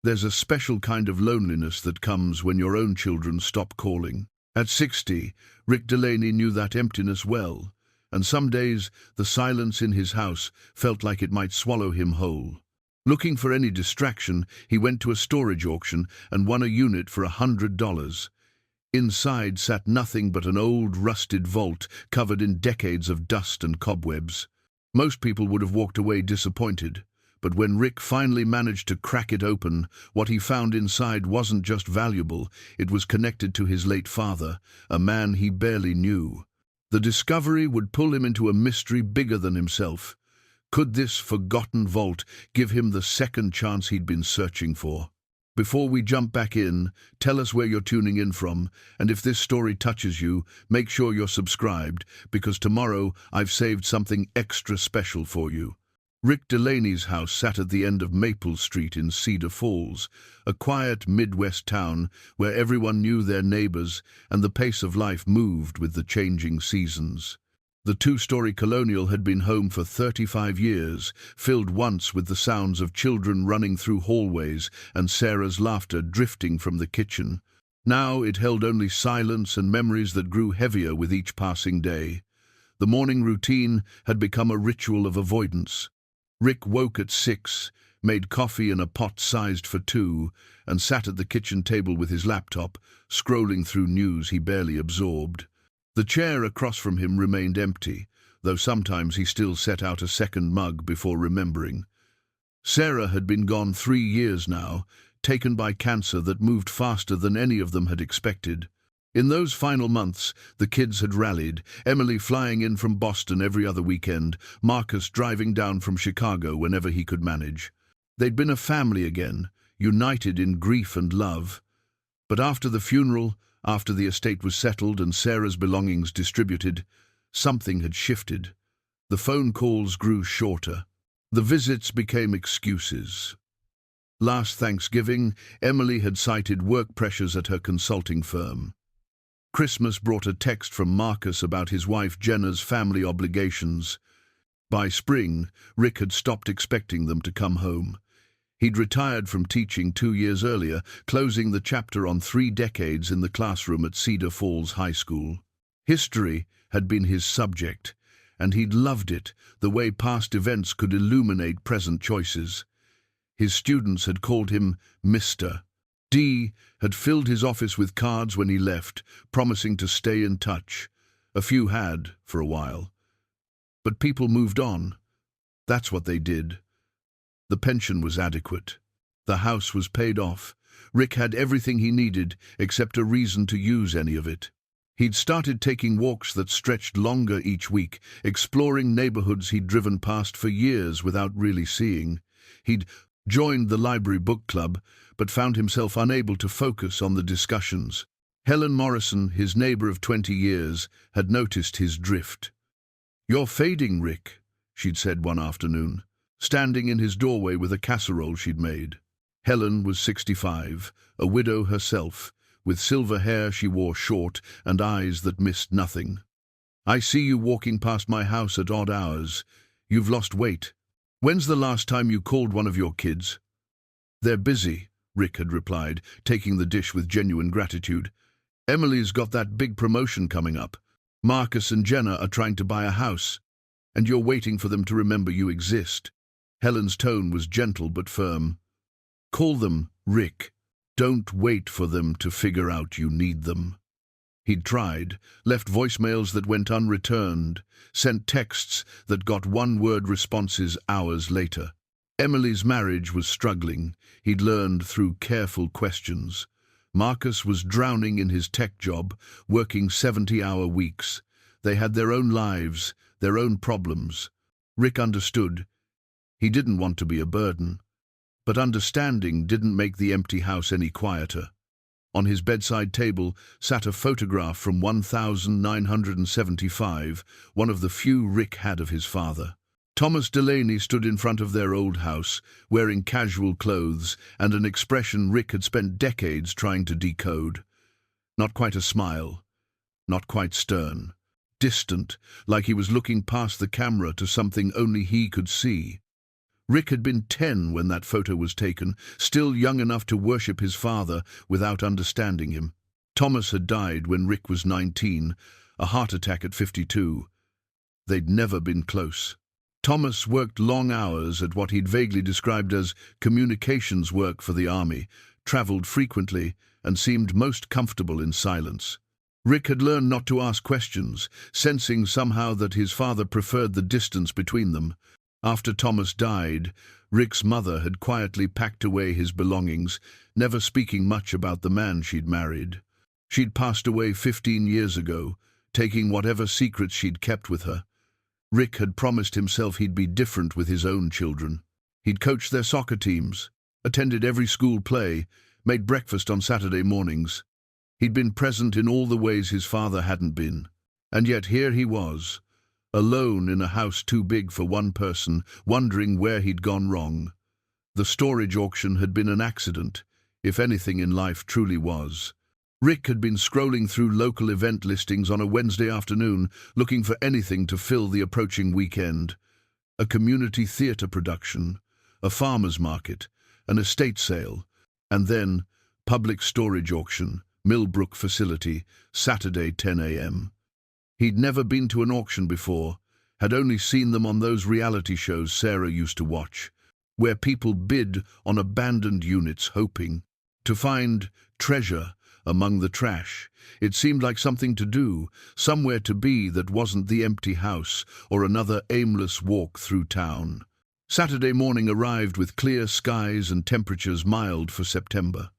There's a special kind of loneliness that comes when your own children stop calling. At 60, Rick Delaney knew that emptiness well, and some days the silence in his house felt like it might swallow him whole. Looking for any distraction, he went to a storage auction and won a unit for $100. Inside sat nothing but an old, rusted vault covered in decades of dust and cobwebs. Most people would have walked away disappointed, but when Rick finally managed to crack it open, what he found inside wasn't just valuable, it was connected to his late father, a man he barely knew. The discovery would pull him into a mystery bigger than himself. Could this forgotten vault give him the second chance he'd been searching for? Before we jump back in, tell us where you're tuning in from, and if this story touches you, make sure you're subscribed, because tomorrow I've saved something extra special for you. Rick Delaney's house sat at the end of Maple Street in Cedar Falls, a quiet Midwest town where everyone knew their neighbors and the pace of life moved with the changing seasons. The two-story colonial had been home for 35 years, filled once with the sounds of children running through hallways and Sarah's laughter drifting from the kitchen. Now it held only silence and memories that grew heavier with each passing day. The morning routine had become a ritual of avoidance. Rick woke at 6, made coffee in a pot sized for 2, and sat at the kitchen table with his laptop, scrolling through news he barely absorbed. The chair across from him remained empty, though sometimes he still set out a second mug before remembering. Sarah had been gone 3 years now, taken by cancer that moved faster than any of them had expected. In those final months, the kids had rallied, Emily flying in from Boston every other weekend, Marcus driving down from Chicago whenever he could manage. They'd been a family again, united in grief and love. But after the funeral, after the estate was settled and Sarah's belongings distributed, something had shifted. The phone calls grew shorter. The visits became excuses. Last Thanksgiving, Emily had cited work pressures at her consulting firm. Christmas brought a text from Marcus about his wife Jenna's family obligations. By spring, Rick had stopped expecting them to come home. He'd retired from teaching 2 years earlier, closing the chapter on 3 decades in the classroom at Cedar Falls High School. History had been his subject, and he'd loved it, the way past events could illuminate present choices. His students had called him Mr. D had filled his office with cards when he left, promising to stay in touch. A few had, for a while. But people moved on. That's what they did. The pension was adequate. The house was paid off. Rick had everything he needed, except a reason to use any of it. He'd started taking walks that stretched longer each week, exploring neighborhoods he'd driven past for years without really seeing. He'd joined the library book club, but found himself unable to focus on the discussions. Helen Morrison, his neighbor of 20 years, had noticed his drift. "You're fading, Rick," she'd said one afternoon, standing in his doorway with a casserole she'd made. Helen was 65, a widow herself, with silver hair she wore short and eyes that missed nothing. "I see you walking past my house at odd hours. You've lost weight. When's the last time you called one of your kids?" "They're busy," Rick had replied, taking the dish with genuine gratitude. "Emily's got that big promotion coming up. Marcus and Jenna are trying to buy a house, and you're waiting for them to remember you exist." Helen's tone was gentle but firm. "Call them, Rick. Don't wait for them to figure out you need them." He'd tried, left voicemails that went unreturned, sent texts that got one-word responses hours later. Emily's marriage was struggling, he'd learned through careful questions. Marcus was drowning in his tech job, working 70-hour weeks. They had their own lives, their own problems. Rick understood. He didn't want to be a burden. But understanding didn't make the empty house any quieter. On his bedside table sat a photograph from 1975, one of the few Rick had of his father. Thomas Delaney stood in front of their old house, wearing casual clothes and an expression Rick had spent decades trying to decode. Not quite a smile, not quite stern, distant, like he was looking past the camera to something only he could see. Rick had been 10 when that photo was taken, still young enough to worship his father without understanding him. Thomas had died when Rick was 19, a heart attack at 52. They'd never been close. Thomas worked long hours at what he'd vaguely described as communications work for the army, traveled frequently, and seemed most comfortable in silence. Rick had learned not to ask questions, sensing somehow that his father preferred the distance between them. After Thomas died, Rick's mother had quietly packed away his belongings, never speaking much about the man she'd married. She'd passed away 15 years ago, taking whatever secrets she'd kept with her. Rick had promised himself he'd be different with his own children. He'd coached their soccer teams, attended every school play, made breakfast on Saturday mornings. He'd been present in all the ways his father hadn't been. And yet here he was, alone in a house too big for one person, wondering where he'd gone wrong. The storage auction had been an accident, if anything in life truly was. Rick had been scrolling through local event listings on a Wednesday afternoon, looking for anything to fill the approaching weekend. A community theatre production, a farmer's market, an estate sale, and then public storage auction, Millbrook facility, Saturday 10 a.m. He'd never been to an auction before, had only seen them on those reality shows Sarah used to watch, where people bid on abandoned units hoping to find treasure among the trash. It seemed like something to do, somewhere to be that wasn't the empty house or another aimless walk through town. Saturday morning arrived with clear skies and temperatures mild for September.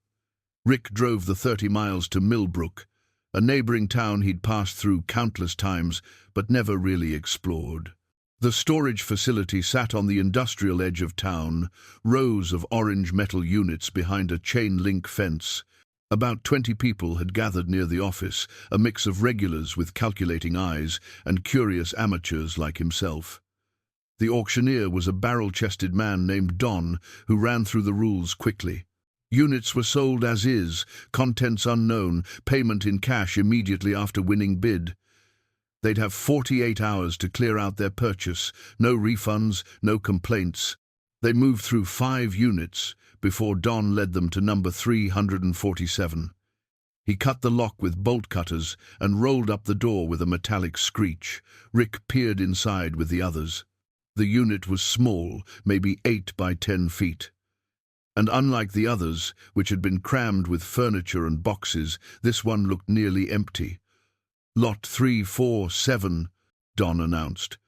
Rick drove the 30 miles to Millbrook, a neighboring town he'd passed through countless times but never really explored. The storage facility sat on the industrial edge of town, rows of orange metal units behind a chain-link fence. About 20 people had gathered near the office, a mix of regulars with calculating eyes and curious amateurs like himself. The auctioneer was a barrel-chested man named Don, who ran through the rules quickly. Units were sold as is, contents unknown, payment in cash immediately after winning bid. They'd have 48 hours to clear out their purchase, no refunds, no complaints. They moved through 5 units before Don led them to number 347. He cut the lock with bolt cutters and rolled up the door with a metallic screech. Rick peered inside with the others. The unit was small, maybe 8 by 10 feet. And unlike the others, which had been crammed with furniture and boxes, this one looked nearly empty. Lot 347, Don announced.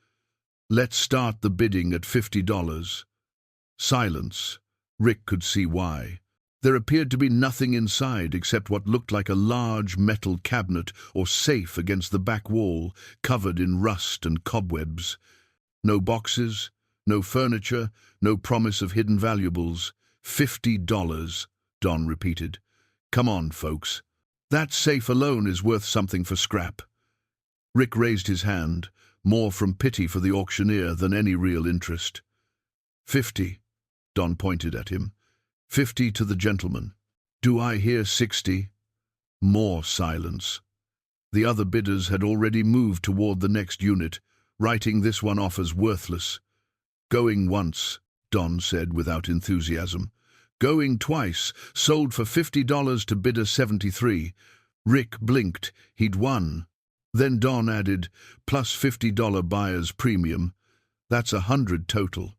Let's start the bidding at $50. Silence. Rick could see why. There appeared to be nothing inside except what looked like a large metal cabinet or safe against the back wall, covered in rust and cobwebs. No boxes, no furniture, no promise of hidden valuables. $50, Don repeated. Come on, folks. That safe alone is worth something for scrap. Rick raised his hand, more from pity for the auctioneer than any real interest. 50, Don pointed at him. 50 to the gentleman. Do I hear 60? More silence. The other bidders had already moved toward the next unit, writing this one off as worthless. Going once, Don said without enthusiasm. Going twice, sold for $50 to bidder 73. Rick blinked. He'd won. Then Don added, plus $50 buyer's premium. That's 100 total.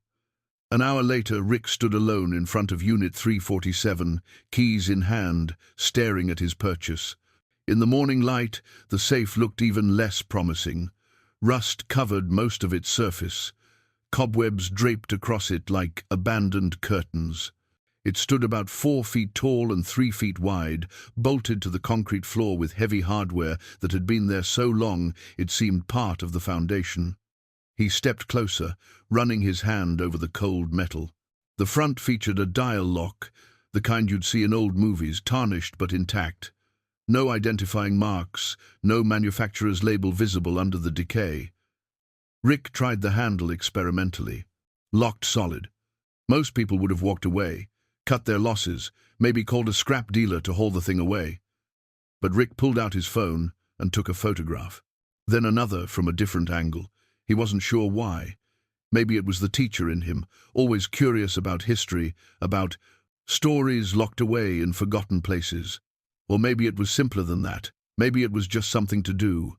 An hour later, Rick stood alone in front of Unit 347, keys in hand, staring at his purchase. In the morning light, the safe looked even less promising. Rust covered most of its surface. Cobwebs draped across it like abandoned curtains. It stood about 4 feet tall and 3 feet wide, bolted to the concrete floor with heavy hardware that had been there so long it seemed part of the foundation. He stepped closer, running his hand over the cold metal. The front featured a dial lock, the kind you'd see in old movies, tarnished but intact. No identifying marks, no manufacturer's label visible under the decay. Rick tried the handle experimentally. Locked solid. Most people would have walked away, cut their losses, maybe called a scrap dealer to haul the thing away. But Rick pulled out his phone and took a photograph. Then another from a different angle. He wasn't sure why. Maybe it was the teacher in him, always curious about history, about stories locked away in forgotten places. Or maybe it was simpler than that. Maybe it was just something to do.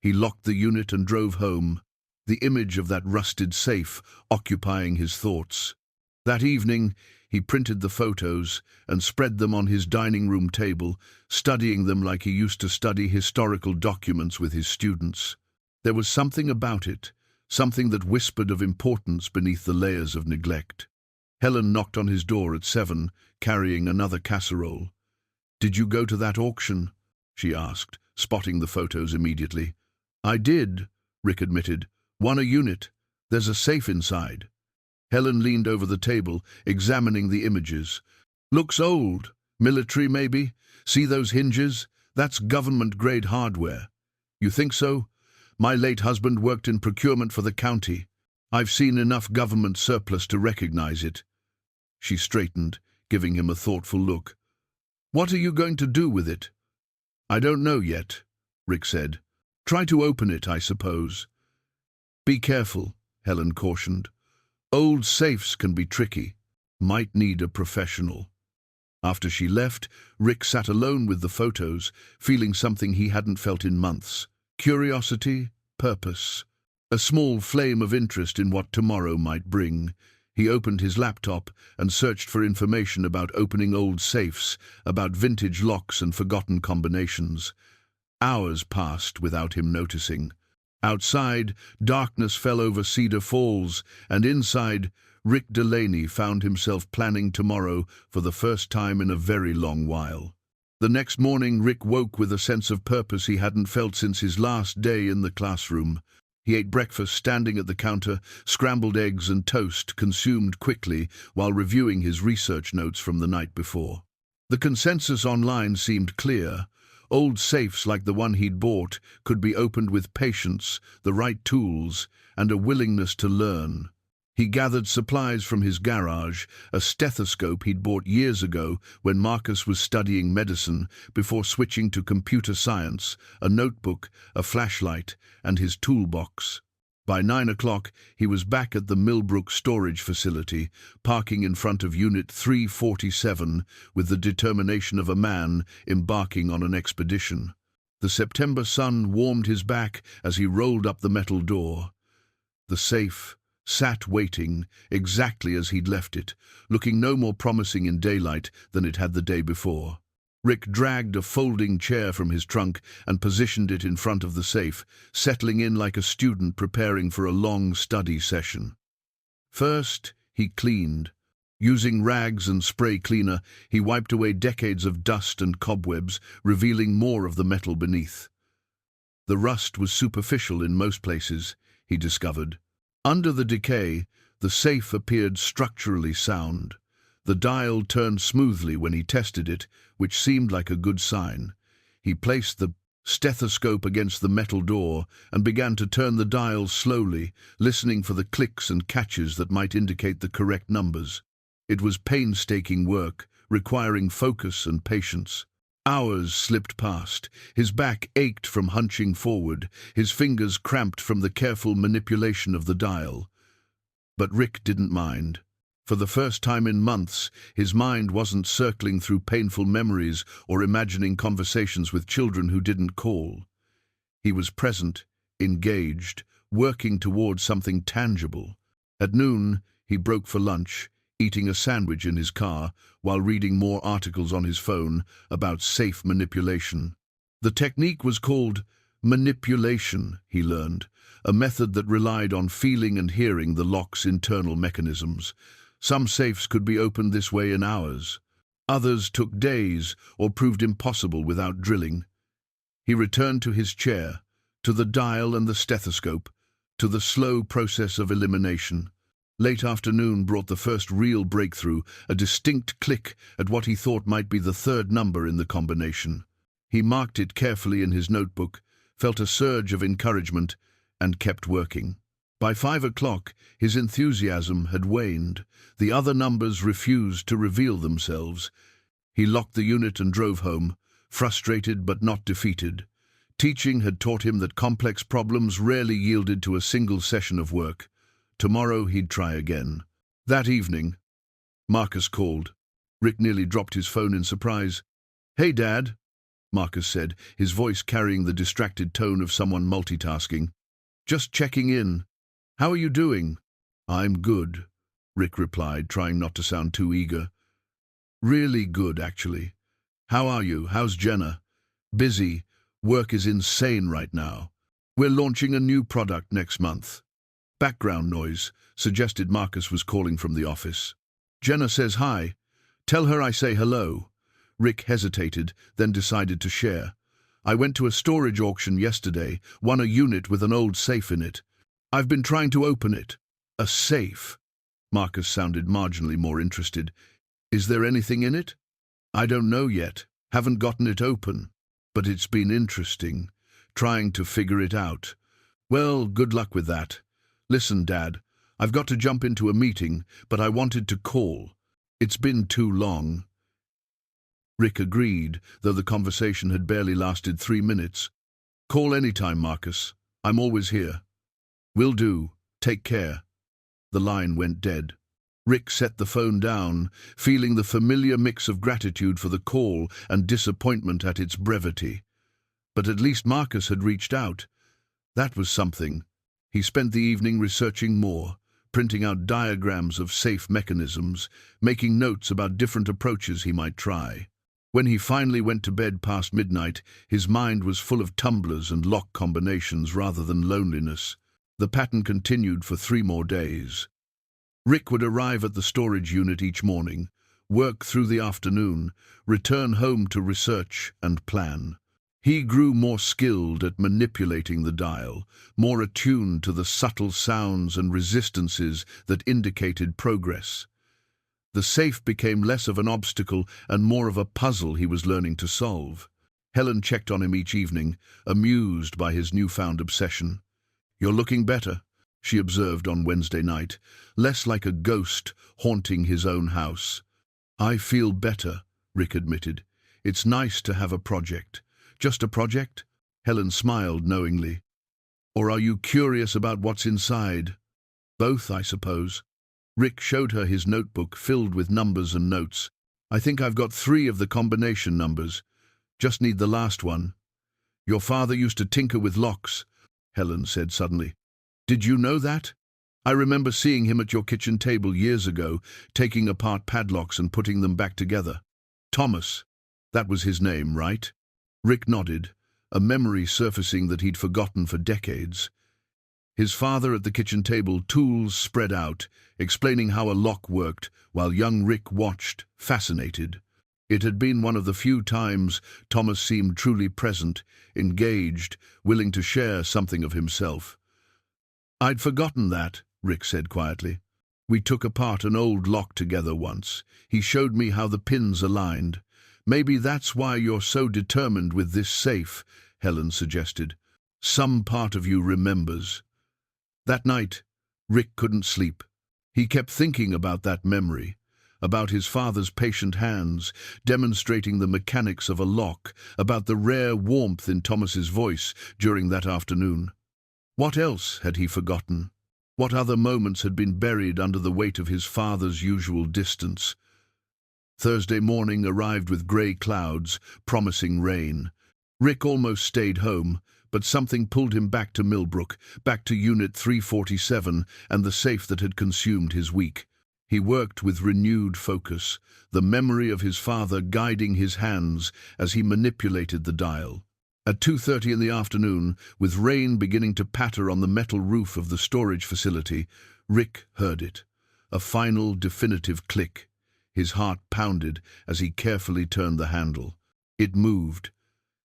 He locked the unit and drove home, the image of that rusted safe occupying his thoughts. That evening, he printed the photos and spread them on his dining room table, studying them like he used to study historical documents with his students. There was something about it, something that whispered of importance beneath the layers of neglect. Helen knocked on his door at 7, carrying another casserole. "Did you go to that auction?" she asked, spotting the photos immediately. "I did," Rick admitted. "Won a unit. There's a safe inside." Helen leaned over the table, examining the images. "Looks old. Military, maybe? See those hinges? That's government-grade hardware." "You think so? My late husband worked in procurement for the county. I've seen enough government surplus to recognize it." She straightened, giving him a thoughtful look. "What are you going to do with it?" "I don't know yet," Rick said. "Try to open it, I suppose." "Be careful," Helen cautioned. "Old safes can be tricky. Might need a professional." After she left, Rick sat alone with the photos, feeling something he hadn't felt in months. Curiosity, purpose, a small flame of interest in what tomorrow might bring. He opened his laptop and searched for information about opening old safes, about vintage locks and forgotten combinations. Hours passed without him noticing. Outside, darkness fell over Cedar Falls, and inside, Rick Delaney found himself planning tomorrow for the first time in a very long while. The next morning, Rick woke with a sense of purpose he hadn't felt since his last day in the classroom. He ate breakfast standing at the counter, scrambled eggs and toast consumed quickly while reviewing his research notes from the night before. The consensus online seemed clear. Old safes like the one he'd bought could be opened with patience, the right tools, and a willingness to learn. He gathered supplies from his garage, a stethoscope he'd bought years ago when Marcus was studying medicine, before switching to computer science, a notebook, a flashlight, and his toolbox. By 9 o'clock, he was back at the Millbrook storage facility, parking in front of Unit 347 with the determination of a man embarking on an expedition. The September sun warmed his back as he rolled up the metal door. The safe sat waiting exactly as he'd left it, looking no more promising in daylight than it had the day before. Rick dragged a folding chair from his trunk and positioned it in front of the safe, settling in like a student preparing for a long study session. First, he cleaned. Using rags and spray cleaner, he wiped away decades of dust and cobwebs, revealing more of the metal beneath. The rust was superficial in most places, he discovered. Under the decay, the safe appeared structurally sound. The dial turned smoothly when he tested it, which seemed like a good sign. He placed the stethoscope against the metal door and began to turn the dial slowly, listening for the clicks and catches that might indicate the correct numbers. It was painstaking work, requiring focus and patience. Hours slipped past. His back ached from hunching forward, his fingers cramped from the careful manipulation of the dial. But Rick didn't mind. For the first time in months, his mind wasn't circling through painful memories or imagining conversations with children who didn't call. He was present, engaged, working towards something tangible. At noon, he broke for lunch, eating a sandwich in his car while reading more articles on his phone about safe manipulation. The technique was called manipulation, he learned, a method that relied on feeling and hearing the lock's internal mechanisms. Some safes could be opened this way in hours. Others took days or proved impossible without drilling. He returned to his chair, to the dial and the stethoscope, to the slow process of elimination. Late afternoon brought the first real breakthrough, a distinct click at what he thought might be the third number in the combination. He marked it carefully in his notebook, felt a surge of encouragement, and kept working. By 5 o'clock, his enthusiasm had waned. The other numbers refused to reveal themselves. He locked the unit and drove home, frustrated but not defeated. Teaching had taught him that complex problems rarely yielded to a single session of work. Tomorrow he'd try again. That evening, Marcus called. Rick nearly dropped his phone in surprise. "Hey, Dad," Marcus said, his voice carrying the distracted tone of someone multitasking. "Just checking in. How are you doing?" "I'm good," Rick replied, trying not to sound too eager. "Really good, actually. How are you? How's Jenna?" "Busy. Work is insane right now. We're launching a new product next month." Background noise suggested Marcus was calling from the office. "Jenna says hi. Tell her I say hello." Rick hesitated, then decided to share. "I went to a storage auction yesterday, won a unit with an old safe in it. I've been trying to open it." "A safe?" Marcus sounded marginally more interested. "Is there anything in it?" "I don't know yet. Haven't gotten it open. But it's been interesting, trying to figure it out." "Well, good luck with that. Listen, Dad, I've got to jump into a meeting, but I wanted to call. It's been too long." Rick agreed, though the conversation had barely lasted 3 minutes. "Call anytime, Marcus. I'm always here." "Will do. Take care." The line went dead. Rick set the phone down, feeling the familiar mix of gratitude for the call and disappointment at its brevity. But at least Marcus had reached out. That was something. He spent the evening researching more, printing out diagrams of safe mechanisms, making notes about different approaches he might try. When he finally went to bed past midnight, his mind was full of tumblers and lock combinations rather than loneliness. The pattern continued for 3 more days. Rick would arrive at the storage unit each morning, work through the afternoon, return home to research and plan. He grew more skilled at manipulating the dial, more attuned to the subtle sounds and resistances that indicated progress. The safe became less of an obstacle and more of a puzzle he was learning to solve. Helen checked on him each evening, amused by his newfound obsession. "You're looking better," she observed on Wednesday night, less like a ghost haunting his own house. "I feel better," Rick admitted. "It's nice to have a project." "Just a project?" Helen smiled knowingly. "Or are you curious about what's inside?" "Both, I suppose." Rick showed her his notebook filled with numbers and notes. "I think I've got 3 of the combination numbers. Just need the last one." "Your father used to tinker with locks," Helen said suddenly. "Did you know that? I remember seeing him at your kitchen table years ago, taking apart padlocks and putting them back together." "Thomas. That was his name, right?" Rick nodded, a memory surfacing that he'd forgotten for decades. His father at the kitchen table, tools spread out, explaining how a lock worked, while young Rick watched, fascinated. It had been one of the few times Thomas seemed truly present, engaged, willing to share something of himself. "I'd forgotten that," Rick said quietly. "We took apart an old lock together once. He showed me how the pins aligned. Maybe that's why you're so determined with this safe," Helen suggested. "Some part of you remembers." That night, Rick couldn't sleep. He kept thinking about that memory, about his father's patient hands, demonstrating the mechanics of a lock, about the rare warmth in Thomas's voice during that afternoon. What else had he forgotten? What other moments had been buried under the weight of his father's usual distance? Thursday morning arrived with grey clouds, promising rain. Rick almost stayed home, but something pulled him back to Millbrook, back to Unit 347 and the safe that had consumed his week. He worked with renewed focus, the memory of his father guiding his hands as he manipulated the dial. At 2:30 in the afternoon, with rain beginning to patter on the metal roof of the storage facility, Rick heard it. A final, definitive click. His heart pounded as he carefully turned the handle. It moved.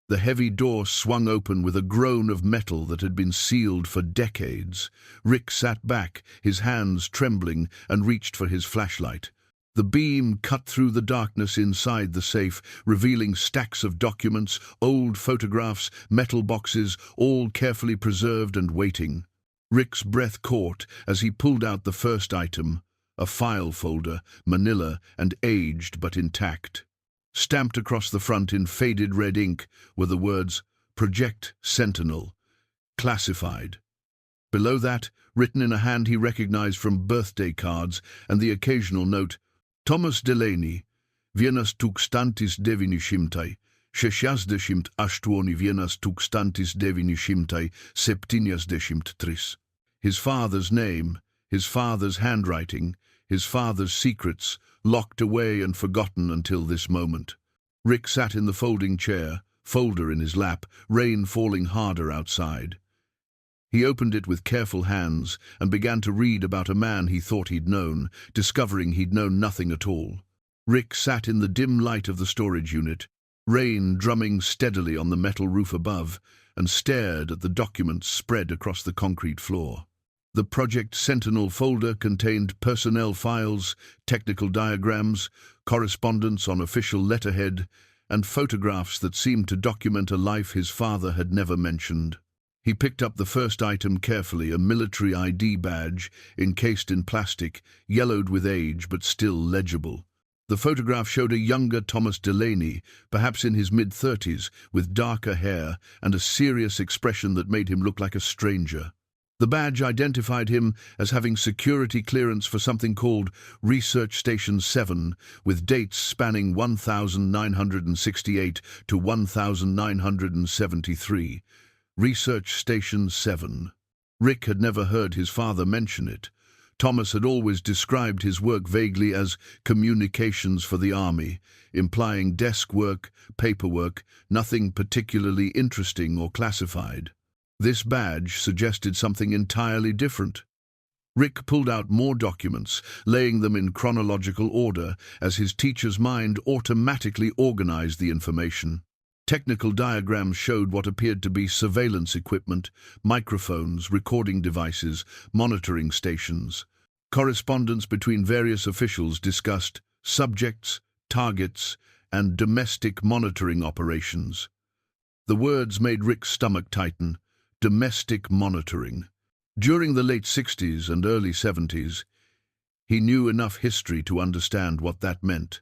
The heavy door swung open with a groan of metal that had been sealed for decades. Rick sat back, his hands trembling, and reached for his flashlight. The beam cut through the darkness inside the safe, revealing stacks of documents, old photographs, metal boxes, all carefully preserved and waiting. Rick's breath caught as he pulled out the first item, a file folder, manila and aged but intact. Stamped across the front in faded red ink were the words, "Project Sentinel, classified." Below that, written in a hand he recognized from birthday cards and the occasional note, Thomas Delaney, vienas tūkstantis devyni šimtai, šešiasdešimt aštuoni vienas tūkstantis devyni šimtai septyniasdešimt tris. His father's name, his father's handwriting, his father's secrets, locked away and forgotten until this moment. Rick sat in the folding chair, folder in his lap, rain falling harder outside. He opened it with careful hands and began to read about a man he thought he'd known, discovering he'd known nothing at all. Rick sat in the dim light of the storage unit, rain drumming steadily on the metal roof above, and stared at the documents spread across the concrete floor. The Project Sentinel folder contained personnel files, technical diagrams, correspondence on official letterhead, and photographs that seemed to document a life his father had never mentioned. He picked up the first item carefully, a military ID badge, encased in plastic, yellowed with age but still legible. The photograph showed a younger Thomas Delaney, perhaps in his mid-30s, with darker hair and a serious expression that made him look like a stranger. The badge identified him as having security clearance for something called Research Station 7, with dates spanning 1968 to 1973. Research Station 7. Rick had never heard his father mention it. Thomas had always described his work vaguely as communications for the army, implying desk work, paperwork, nothing particularly interesting or classified. This badge suggested something entirely different. Rick pulled out more documents, laying them in chronological order as his teacher's mind automatically organized the information. Technical diagrams showed what appeared to be surveillance equipment, microphones, recording devices, monitoring stations. Correspondence between various officials discussed subjects, targets, and domestic monitoring operations. The words made Rick's stomach tighten. Domestic monitoring. During the late 60s and early 70s, he knew enough history to understand what that meant.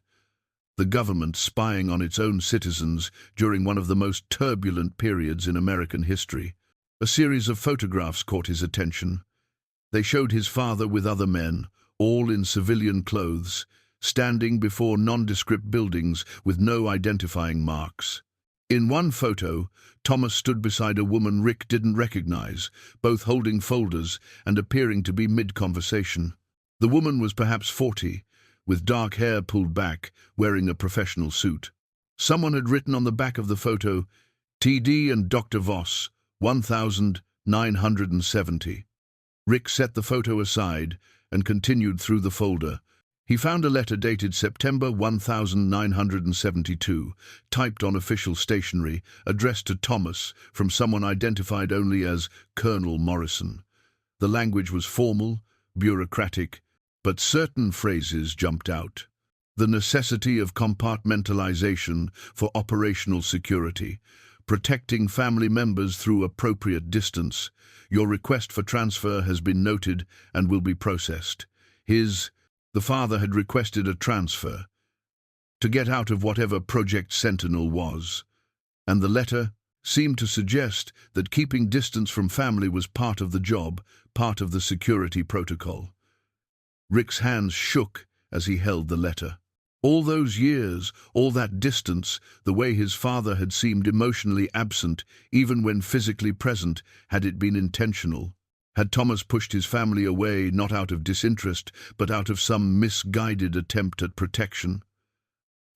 The government spying on its own citizens during one of the most turbulent periods in American history. A series of photographs caught his attention. They showed his father with other men, all in civilian clothes, standing before nondescript buildings with no identifying marks. In one photo, Thomas stood beside a woman Rick didn't recognize, both holding folders and appearing to be mid-conversation. The woman was perhaps 40, with dark hair pulled back, wearing a professional suit. Someone had written on the back of the photo, TD and Dr. Voss, 1970. Rick set the photo aside and continued through the folder. He found a letter dated September 1972, typed on official stationery, addressed to Thomas from someone identified only as Colonel Morrison. The language was formal, bureaucratic, but certain phrases jumped out. The necessity of compartmentalization for operational security, protecting family members through appropriate distance. Your request for transfer has been noted and will be processed. The father had requested a transfer to get out of whatever Project Sentinel was, and the letter seemed to suggest that keeping distance from family was part of the job, part of the security protocol. Rick's hands shook as he held the letter. All those years, all that distance, the way his father had seemed emotionally absent, even when physically present, had it been intentional? Had Thomas pushed his family away not out of disinterest, but out of some misguided attempt at protection?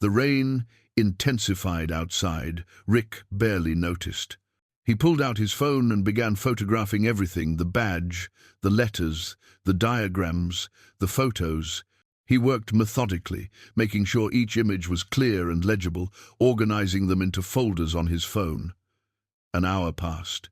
The rain intensified outside. Rick barely noticed. He pulled out his phone and began photographing everything, the badge, the letters, the diagrams, the photos. He worked methodically, making sure each image was clear and legible, organizing them into folders on his phone. An hour passed.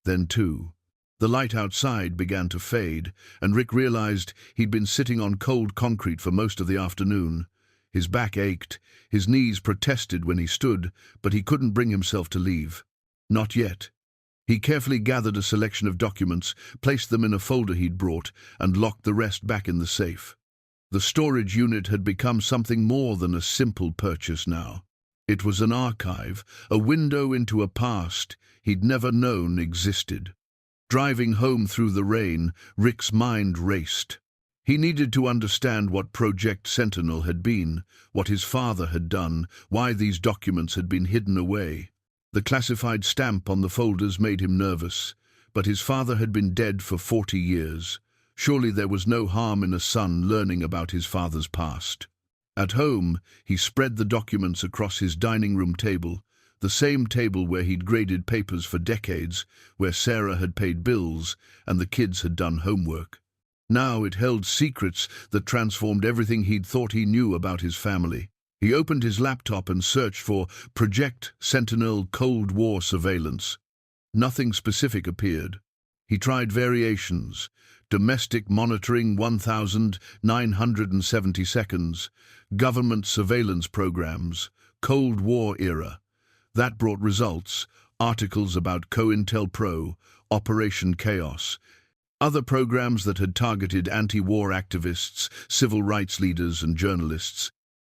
Then two. The light outside began to fade, and Rick realized he'd been sitting on cold concrete for most of the afternoon. His back ached, his knees protested when he stood, but he couldn't bring himself to leave. Not yet. He carefully gathered a selection of documents, placed them in a folder he'd brought, and locked the rest back in the safe. The storage unit had become something more than a simple purchase now. It was an archive, a window into a past he'd never known existed. Driving home through the rain, Rick's mind raced. He needed to understand what Project Sentinel had been, what his father had done, why these documents had been hidden away. The classified stamp on the folders made him nervous, but his father had been dead for 40 years. Surely there was no harm in a son learning about his father's past. At home, he spread the documents across his dining room table, the same table where he'd graded papers for decades, where Sarah had paid bills and the kids had done homework. Now it held secrets that transformed everything he'd thought he knew about his family. He opened his laptop and searched for Project Sentinel Cold War Surveillance. Nothing specific appeared. He tried variations: domestic monitoring 1,970 seconds, government surveillance programs, Cold War era. That brought results: articles about COINTELPRO, Operation Chaos, other programs that had targeted anti-war activists, civil rights leaders and journalists.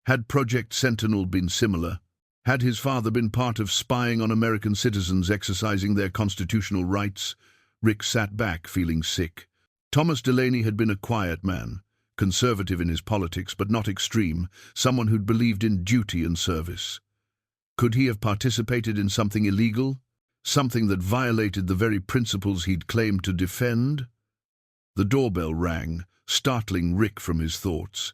Had Project Sentinel been similar? Had his father been part of spying on American citizens exercising their constitutional rights? Rick sat back, feeling sick. Thomas Delaney had been a quiet man, conservative in his politics but not extreme, someone who'd believed in duty and service. Could he have participated in something illegal? Something that violated the very principles he'd claimed to defend? The doorbell rang, startling Rick from his thoughts.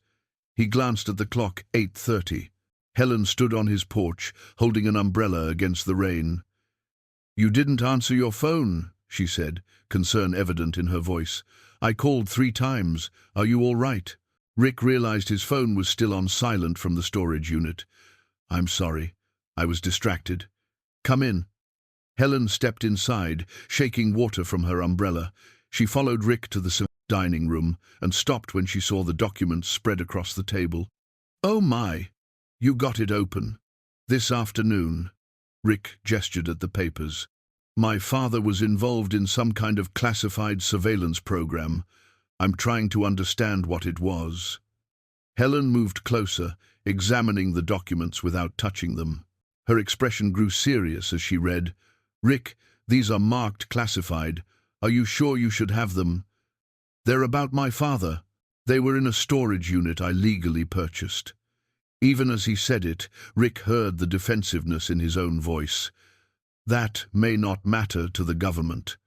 He glanced at the clock, 8:30. Helen stood on his porch, holding an umbrella against the rain. "You didn't answer your phone," she said, concern evident in her voice. "I called 3 times. Are you all right?" Rick realized his phone was still on silent from the storage unit. "I'm sorry. I was distracted. Come in." Helen stepped inside, shaking water from her umbrella. She followed Rick to the dining room and stopped when she saw the documents spread across the table. "Oh my, you got it open. This afternoon." Rick gestured at the papers. "My father was involved in some kind of classified surveillance program. I'm trying to understand what it was." Helen moved closer, examining the documents without touching them. Her expression grew serious as she read, "Rick, these are marked classified. Are you sure you should have them? They're about my father. They were in a storage unit I legally purchased." Even as he said it, Rick heard the defensiveness in his own voice. "That may not matter to the government."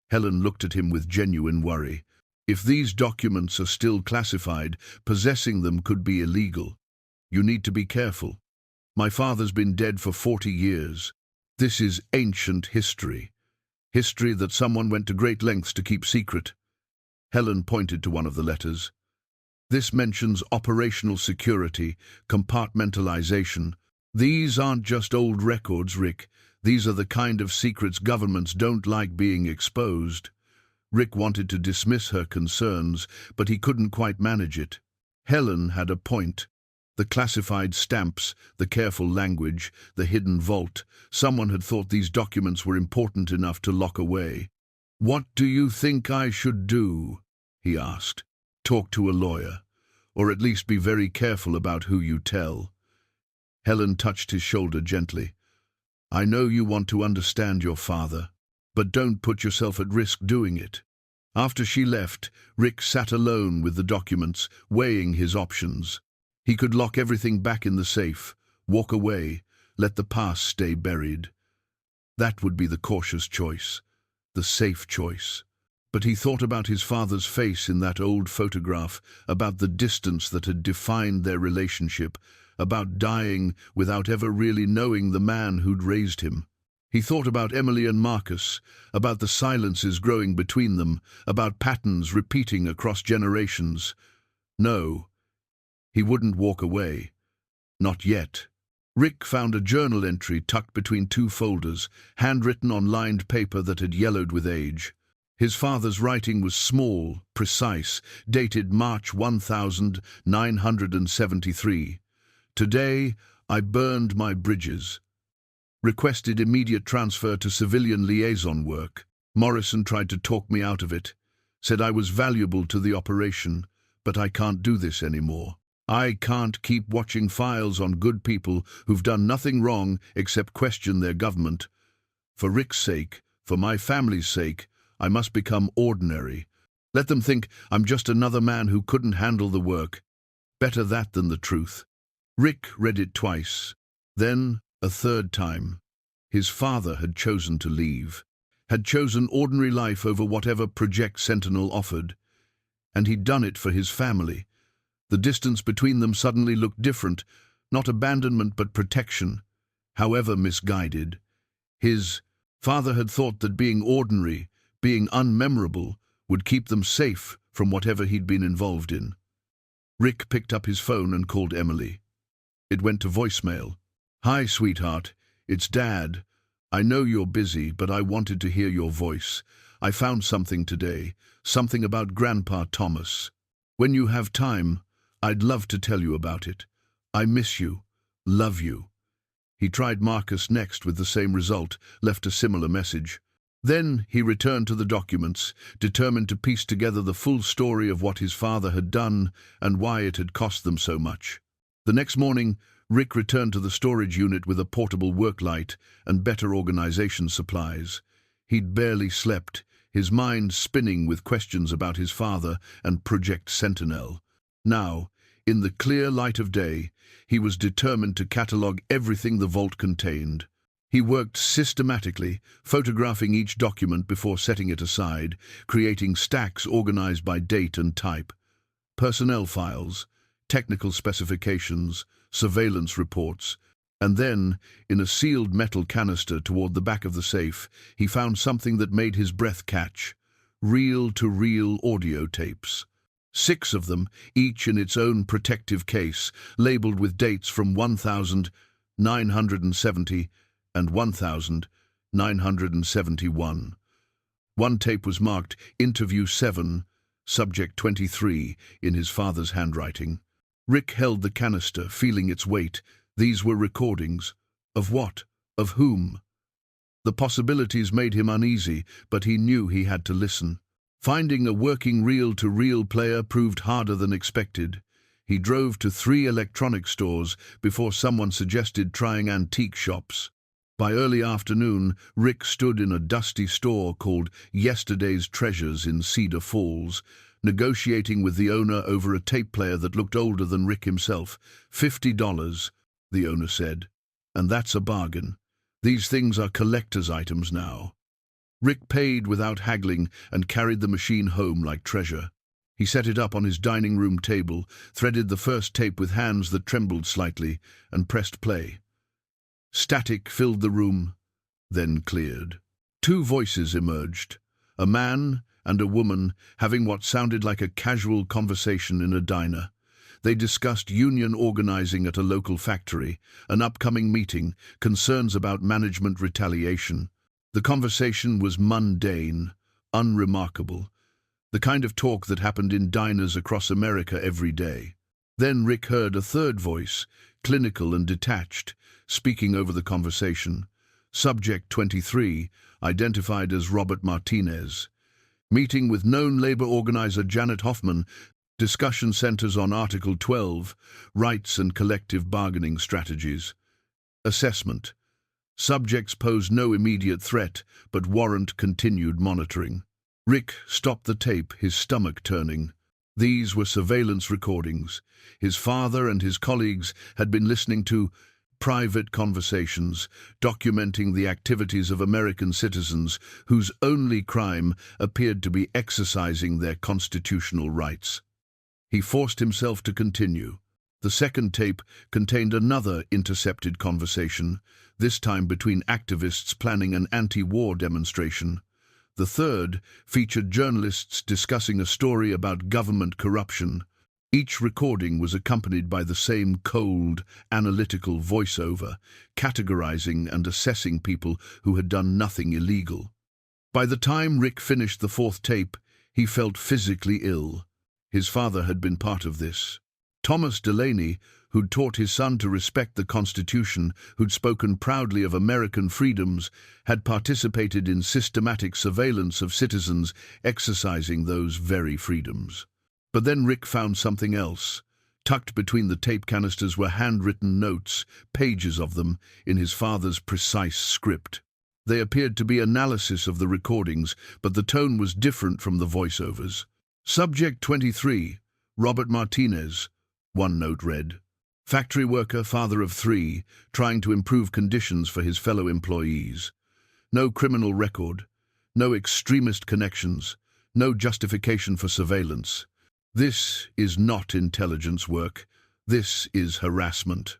Helen looked at him with genuine worry. "If these documents are still classified, possessing them could be illegal. You need to be careful. My father's been dead for 40 years. This is ancient history. History that someone went to great lengths to keep secret." Helen pointed to one of the letters. "This mentions operational security, compartmentalization. These aren't just old records, Rick. These are the kind of secrets governments don't like being exposed." Rick wanted to dismiss her concerns, but he couldn't quite manage it. Helen had a point. The classified stamps, the careful language, the hidden vault. Someone had thought these documents were important enough to lock away. "What do you think I should do?" he asked. "Talk to a lawyer, or at least be very careful about who you tell." Helen touched his shoulder gently. "I know you want to understand your father, but don't put yourself at risk doing it." After she left, Rick sat alone with the documents, weighing his options. He could lock everything back in the safe, walk away, let the past stay buried. That would be the cautious choice, the safe choice. But he thought about his father's face in that old photograph, about the distance that had defined their relationship, about dying without ever really knowing the man who'd raised him. He thought about Emily and Marcus, about the silences growing between them, about patterns repeating across generations. No, he wouldn't walk away. Not yet. Rick found a journal entry tucked between 2 folders, handwritten on lined paper that had yellowed with age. His father's writing was small, precise, dated March 1973. "Today, I burned my bridges. Requested immediate transfer to civilian liaison work. Morrison tried to talk me out of it. Said I was valuable to the operation, but I can't do this anymore. I can't keep watching files on good people who've done nothing wrong except question their government. For Rick's sake, for my family's sake, I must become ordinary. Let them think I'm just another man who couldn't handle the work. Better that than the truth. Rick read it twice, then a third time. His father had chosen to leave, had chosen ordinary life over whatever Project Sentinel offered, and he'd done it for his family. The distance between them suddenly looked different, not abandonment but protection, however misguided. His father had thought that being ordinary, being unmemorable, would keep them safe from whatever he'd been involved in. Rick picked up his phone and called Emily. It went to voicemail. "Hi, sweetheart. It's Dad. I know you're busy, but I wanted to hear your voice. I found something today, something about Grandpa Thomas. When you have time, I'd love to tell you about it. I miss you. Love you." He tried Marcus next with the same result, left a similar message. Then he returned to the documents, determined to piece together the full story of what his father had done and why it had cost them so much. The next morning, Rick returned to the storage unit with a portable work light and better organization supplies. He'd barely slept, his mind spinning with questions about his father and Project Sentinel. Now, in the clear light of day, he was determined to catalog everything the vault contained. He worked systematically, photographing each document before setting it aside, creating stacks organized by date and type. Personnel files, technical specifications, surveillance reports, and then, in a sealed metal canister toward the back of the safe, he found something that made his breath catch: reel-to-reel audio tapes. 6 of them, each in its own protective case, labeled with dates from 1970 and 1971. One tape was marked Interview 7, Subject 23, in his father's handwriting. Rick held the canister, feeling its weight. These were recordings. Of what? Of whom? The possibilities made him uneasy, but he knew he had to listen. Finding a working reel-to-reel player proved harder than expected. He drove to 3 electronic stores before someone suggested trying antique shops. By early afternoon, Rick stood in a dusty store called Yesterday's Treasures in Cedar Falls, negotiating with the owner over a tape player that looked older than Rick himself. $50, the owner said. And that's a bargain. These things are collector's items now. Rick paid without haggling and carried the machine home like treasure. He set it up on his dining room table, threaded the first tape with hands that trembled slightly, and pressed play. Static filled the room, then cleared. 2 voices emerged, a man and a woman having what sounded like a casual conversation in a diner. They discussed union organizing at a local factory, an upcoming meeting, concerns about management retaliation. The conversation was mundane, unremarkable, the kind of talk that happened in diners across America every day. Then Rick heard a third voice, clinical and detached, speaking over the conversation. Subject 23, identified as Robert Martinez. Meeting with known labor organizer Janet Hoffman. Discussion centers on Article 12, rights and collective bargaining strategies. Assessment. Subjects pose no immediate threat, but warrant continued monitoring. Rick stopped the tape, his stomach turning. These were surveillance recordings. His father and his colleagues had been listening to private conversations, documenting the activities of American citizens whose only crime appeared to be exercising their constitutional rights. He forced himself to continue. The second tape contained another intercepted conversation, this time between activists planning an anti-war demonstration. The third featured journalists discussing a story about government corruption. Each recording was accompanied by the same cold, analytical voiceover, categorizing and assessing people who had done nothing illegal. By the time Rick finished the 4th tape, he felt physically ill. His father had been part of this. Thomas Delaney, who'd taught his son to respect the Constitution, who'd spoken proudly of American freedoms, had participated in systematic surveillance of citizens exercising those very freedoms. But then Rick found something else. Tucked between the tape canisters were handwritten notes, pages of them, in his father's precise script. They appeared to be analysis of the recordings, but the tone was different from the voiceovers. Subject 23, Robert Martinez, one note read. Factory worker, father of 3, trying to improve conditions for his fellow employees. No criminal record, no extremist connections, no justification for surveillance. This is not intelligence work, this is harassment.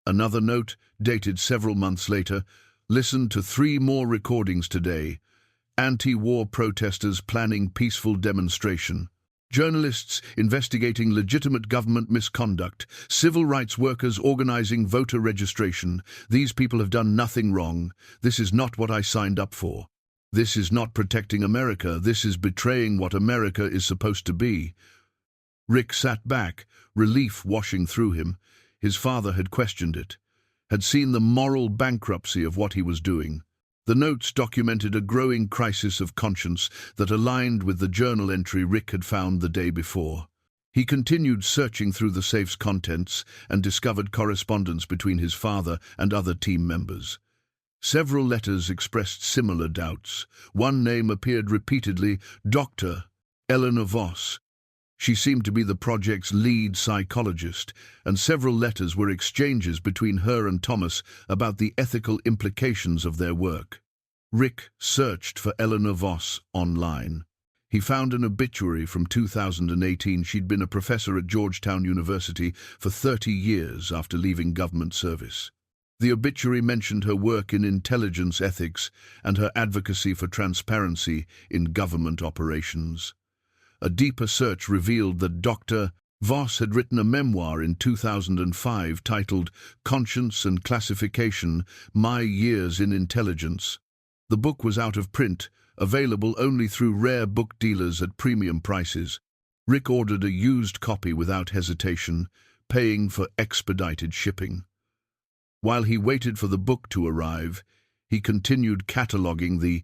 Another note, dated several months later, listened to 3 more recordings today. Anti-war protesters planning peaceful demonstration. Journalists investigating legitimate government misconduct. Civil rights workers organizing voter registration. These people have done nothing wrong. This is not what I signed up for. This is not protecting America. This is betraying what America is supposed to be. Rick sat back, relief washing through him. His father had questioned it, had seen the moral bankruptcy of what he was doing. The notes documented a growing crisis of conscience that aligned with the journal entry Rick had found the day before. He continued searching through the safe's contents and discovered correspondence between his father and other team members. Several letters expressed similar doubts. One name appeared repeatedly, Dr. Eleanor Voss. She seemed to be the project's lead psychologist, and several letters were exchanges between her and Thomas about the ethical implications of their work. Rick searched for Eleanor Voss online. He found an obituary from 2018. She'd been a professor at Georgetown University for 30 years after leaving government service. The obituary mentioned her work in intelligence ethics and her advocacy for transparency in government operations. A deeper search revealed that Dr. Voss had written a memoir in 2005 titled Conscience and Classification: My Years in Intelligence. The book was out of print, available only through rare book dealers at premium prices. Rick ordered a used copy without hesitation, paying for expedited shipping. While he waited for the book to arrive, he continued cataloging the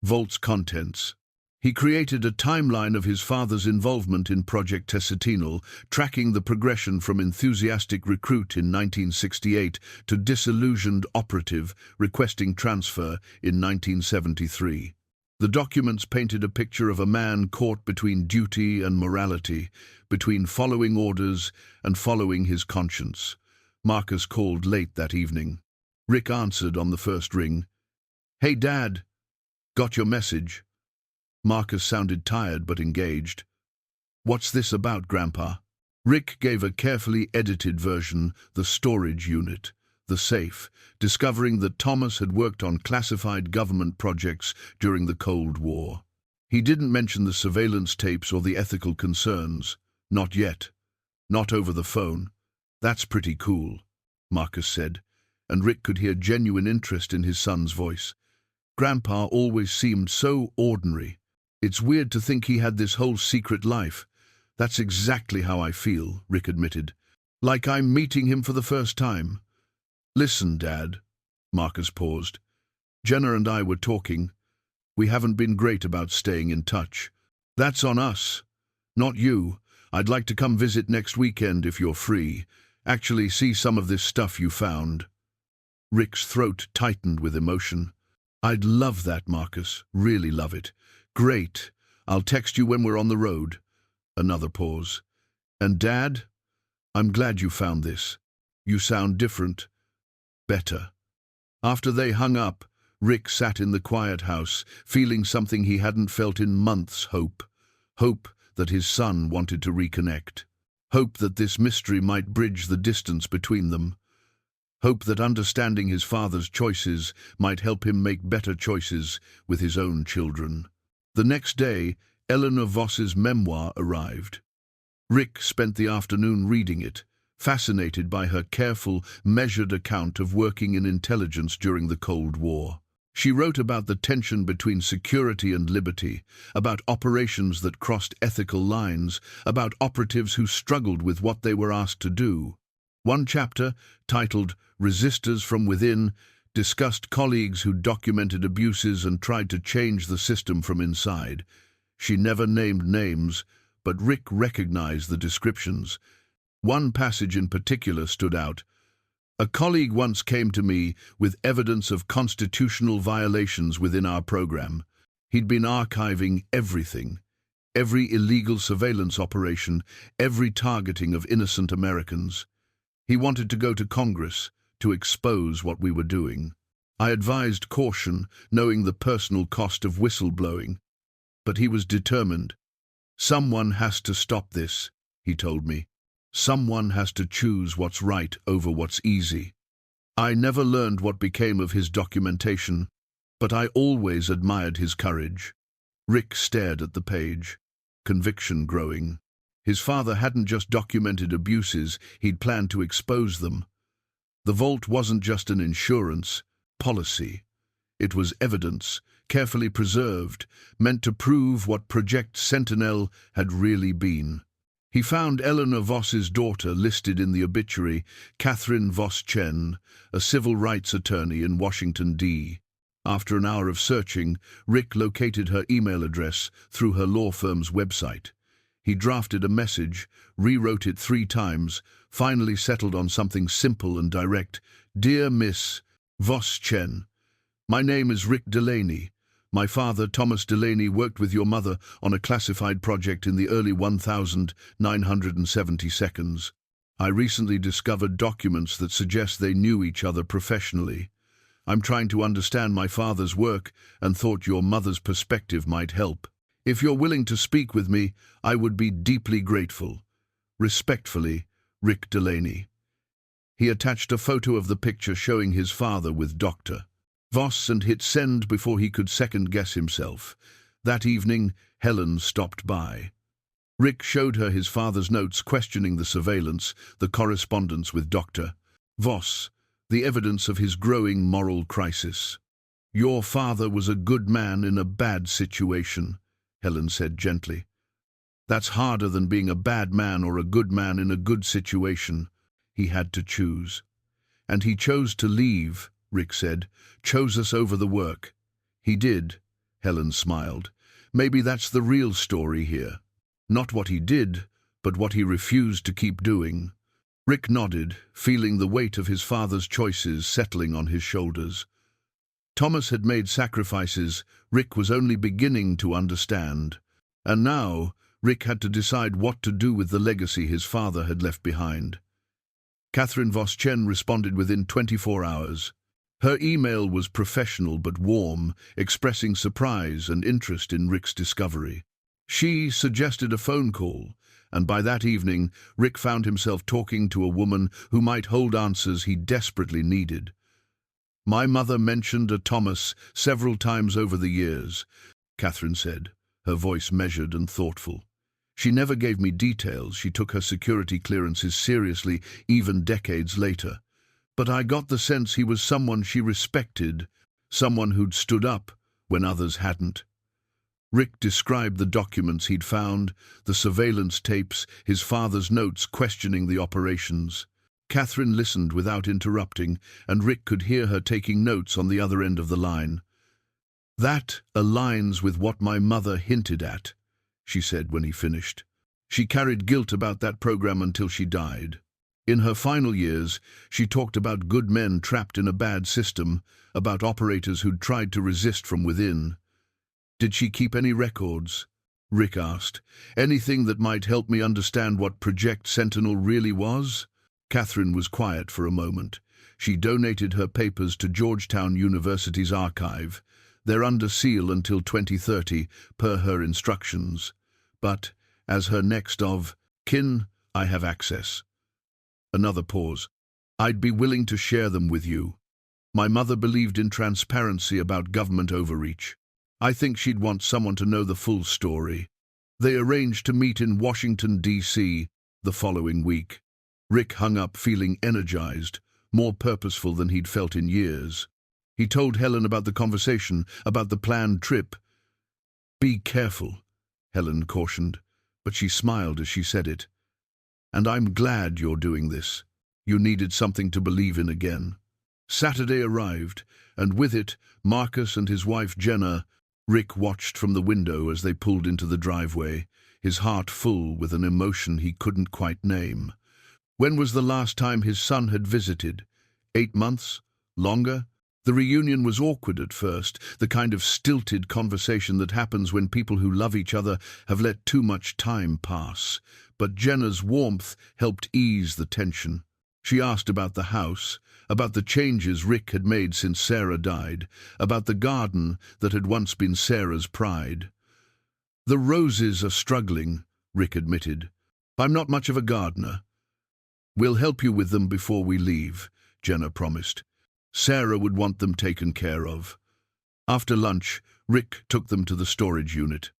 vault's contents. He created a timeline of his father's involvement in Project Tessitinal, tracking the progression from enthusiastic recruit in 1968 to disillusioned operative requesting transfer in 1973. The documents painted a picture of a man caught between duty and morality, between following orders and following his conscience. Marcus called late that evening. Rick answered on the first ring. "Hey, Dad. Got your message." Marcus sounded tired but engaged. "What's this about, Grandpa?" Rick gave a carefully edited version, the storage unit, the safe, discovering that Thomas had worked on classified government projects during the Cold War. He didn't mention the surveillance tapes or the ethical concerns. Not yet. Not over the phone. "That's pretty cool," Marcus said, and Rick could hear genuine interest in his son's voice. Grandpa always seemed so ordinary. "It's weird to think he had this whole secret life." "That's exactly how I feel," Rick admitted. "Like I'm meeting him for the first time." "Listen, Dad." Marcus paused. "Jenna and I were talking. We haven't been great about staying in touch. That's on us, not you. I'd like to come visit next weekend if you're free. Actually see some of this stuff you found." Rick's throat tightened with emotion. "I'd love that, Marcus. Really love it." "Great. I'll text you when we're on the road." Another pause. "And Dad, I'm glad you found this. You sound different. Better." After they hung up, Rick sat in the quiet house, feeling something he hadn't felt in months: hope. Hope that his son wanted to reconnect. Hope that this mystery might bridge the distance between them. Hope that understanding his father's choices might help him make better choices with his own children. The next day, Eleanor Voss's memoir arrived. Rick spent the afternoon reading it, fascinated by her careful, measured account of working in intelligence during the Cold War. She wrote about the tension between security and liberty, about operations that crossed ethical lines, about operatives who struggled with what they were asked to do. One chapter, titled "Resistors from Within," discussed colleagues who documented abuses and tried to change the system from inside. She never named names, but Rick recognized the descriptions. One passage in particular stood out. A colleague once came to me with evidence of constitutional violations within our program. He'd been archiving everything, every illegal surveillance operation, every targeting of innocent Americans. He wanted to go to Congress to expose what we were doing. I advised caution, knowing the personal cost of whistleblowing. But he was determined. Someone has to stop this, he told me. Someone has to choose what's right over what's easy. I never learned what became of his documentation, but I always admired his courage. Rick stared at the page, conviction growing. His father hadn't just documented abuses, he'd planned to expose them. The vault wasn't just an insurance policy. It was evidence, carefully preserved, meant to prove what Project Sentinel had really been. He found Eleanor Voss's daughter listed in the obituary, Catherine Voss-Chen, a civil rights attorney in Washington, D.C. After an hour of searching, Rick located her email address through her law firm's website. He drafted a message, rewrote it 3 times, finally settled on something simple and direct. Dear Miss Voss-Chen, my name is Rick Delaney. My father, Thomas Delaney, worked with your mother on a classified project in the early 1972. I recently discovered documents that suggest they knew each other professionally. I'm trying to understand my father's work and thought your mother's perspective might help. If you're willing to speak with me, I would be deeply grateful. Respectfully, Rick Delaney. He attached a photo of the picture showing his father with Dr. Voss and hit send before he could second-guess himself. That evening, Helen stopped by. Rick showed her his father's notes questioning the surveillance, the correspondence with Dr. Voss, the evidence of his growing moral crisis. Your father was a good man in a bad situation, Helen said gently. That's harder than being a bad man or a good man in a good situation. He had to choose. And he chose to leave, Rick said, chose us over the work. He did, Helen smiled. Maybe that's the real story here. Not what he did, but what he refused to keep doing. Rick nodded, feeling the weight of his father's choices settling on his shoulders. Thomas had made sacrifices Rick was only beginning to understand. And now, Rick had to decide what to do with the legacy his father had left behind. Catherine Voss-Chen responded within 24 hours. Her email was professional but warm, expressing surprise and interest in Rick's discovery. She suggested a phone call, and by that evening, Rick found himself talking to a woman who might hold answers he desperately needed. My mother mentioned a Thomas several times over the years, Catherine said, her voice measured and thoughtful. She never gave me details. She took her security clearances seriously, even decades later. But I got the sense he was someone she respected, someone who'd stood up when others hadn't. Rick described the documents he'd found, the surveillance tapes, his father's notes questioning the operations. Catherine listened without interrupting, and Rick could hear her taking notes on the other end of the line. That aligns with what my mother hinted at, she said when he finished. She carried guilt about that program until she died. In her final years, she talked about good men trapped in a bad system, about operators who'd tried to resist from within. Did she keep any records? Rick asked. Anything that might help me understand what Project Sentinel really was? Catherine was quiet for a moment. She donated her papers to Georgetown University's archive. They're under seal until 2030, per her instructions. But, as her next of kin, I have access. Another pause. I'd be willing to share them with you. My mother believed in transparency about government overreach. I think she'd want someone to know the full story. They arranged to meet in Washington, D.C. the following week. Rick hung up feeling energized, more purposeful than he'd felt in years. He told Helen about the conversation, about the planned trip. Be careful, Helen cautioned, but she smiled as she said it. And I'm glad you're doing this. You needed something to believe in again. Saturday arrived, and with it, Marcus and his wife Jenna. Rick watched from the window as they pulled into the driveway, his heart full with an emotion he couldn't quite name. When was the last time his son had visited? 8 months? Longer? The reunion was awkward at first, the kind of stilted conversation that happens when people who love each other have let too much time pass. But Jenna's warmth helped ease the tension. She asked about the house, about the changes Rick had made since Sarah died, about the garden that had once been Sarah's pride. "The roses are struggling," Rick admitted. "I'm not much of a gardener." "We'll help you with them before we leave," Jenna promised. Sarah would want them taken care of. After lunch, Rick took them to the storage unit.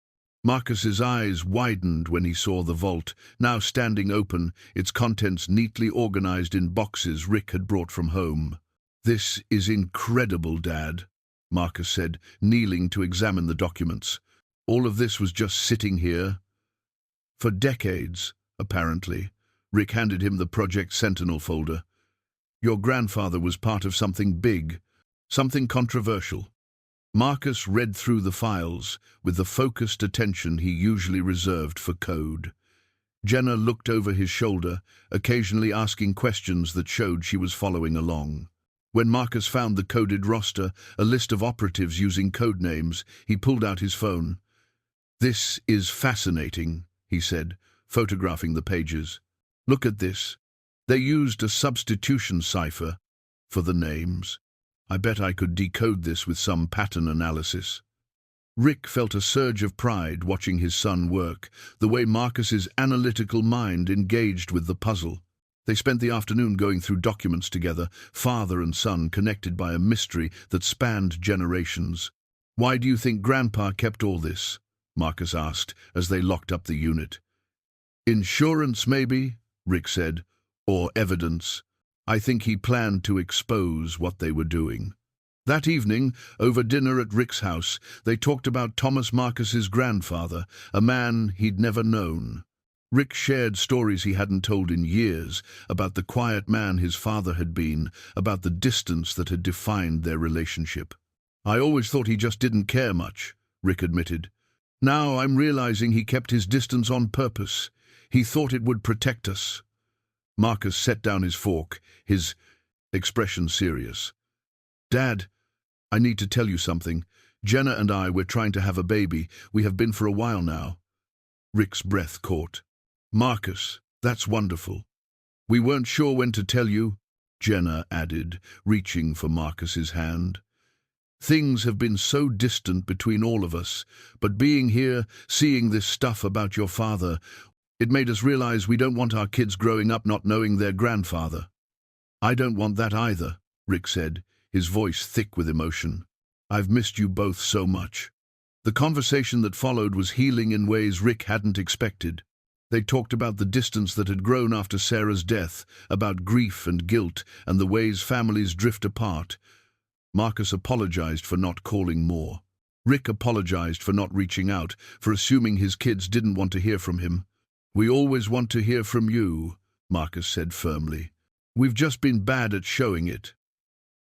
Marcus's eyes widened when he saw the vault, now standing open, its contents neatly organized in boxes Rick had brought from home. "This is incredible, Dad," Marcus said, kneeling to examine the documents. "All of this was just sitting here." "For decades, apparently." Rick handed him the Project Sentinel folder. "Your grandfather was part of something big, something controversial." Marcus read through the files with the focused attention he usually reserved for code. Jenna looked over his shoulder, occasionally asking questions that showed she was following along. When Marcus found the coded roster, a list of operatives using code names, he pulled out his phone. "This is fascinating," he said, photographing the pages. "Look at this. They used a substitution cipher for the names. I bet I could decode this with some pattern analysis." Rick felt a surge of pride watching his son work, the way Marcus's analytical mind engaged with the puzzle. They spent the afternoon going through documents together, father and son connected by a mystery that spanned generations. "Why do you think Grandpa kept all this?" Marcus asked as they locked up the unit. "Insurance, maybe," Rick said, "or evidence. I think he planned to expose what they were doing." That evening, over dinner at Rick's house, they talked about Thomas Marcus's grandfather, a man he'd never known. Rick shared stories he hadn't told in years, about the quiet man his father had been, about the distance that had defined their relationship. "I always thought he just didn't care much," Rick admitted. "Now I'm realizing he kept his distance on purpose. He thought it would protect us." Marcus set down his fork, his expression serious. "Dad, I need to tell you something. Jenna and we're trying to have a baby. We have been for a while now." Rick's breath caught. "Marcus, that's wonderful." "We weren't sure when to tell you," Jenna added, reaching for Marcus's hand. "Things have been so distant between all of us, but being here, seeing this stuff about your father, it made us realize we don't want our kids growing up not knowing their grandfather." "I don't want that either," Rick said, his voice thick with emotion. "I've missed you both so much." The conversation that followed was healing in ways Rick hadn't expected. They talked about the distance that had grown after Sarah's death, about grief and guilt, and the ways families drift apart. Marcus apologized for not calling more. Rick apologized for not reaching out, for assuming his kids didn't want to hear from him. "We always want to hear from you," Marcus said firmly. "We've just been bad at showing it."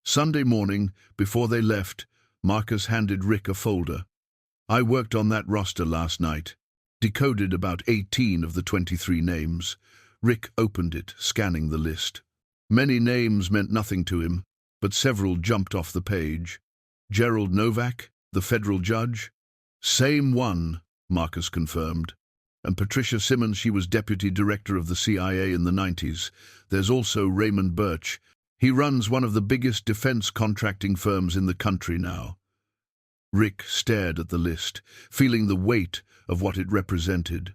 Sunday morning, before they left, Marcus handed Rick a folder. "I worked on that roster last night. Decoded about 18 of the 23 names." Rick opened it, scanning the list. Many names meant nothing to him, but several jumped off the page. "Gerald Novak, the federal judge?" "Same one," Marcus confirmed. "And Patricia Simmons, she was deputy director of the CIA in the 90s. There's also Raymond Birch. He runs one of the biggest defense contracting firms in the country now." Rick stared at the list, feeling the weight of what it represented.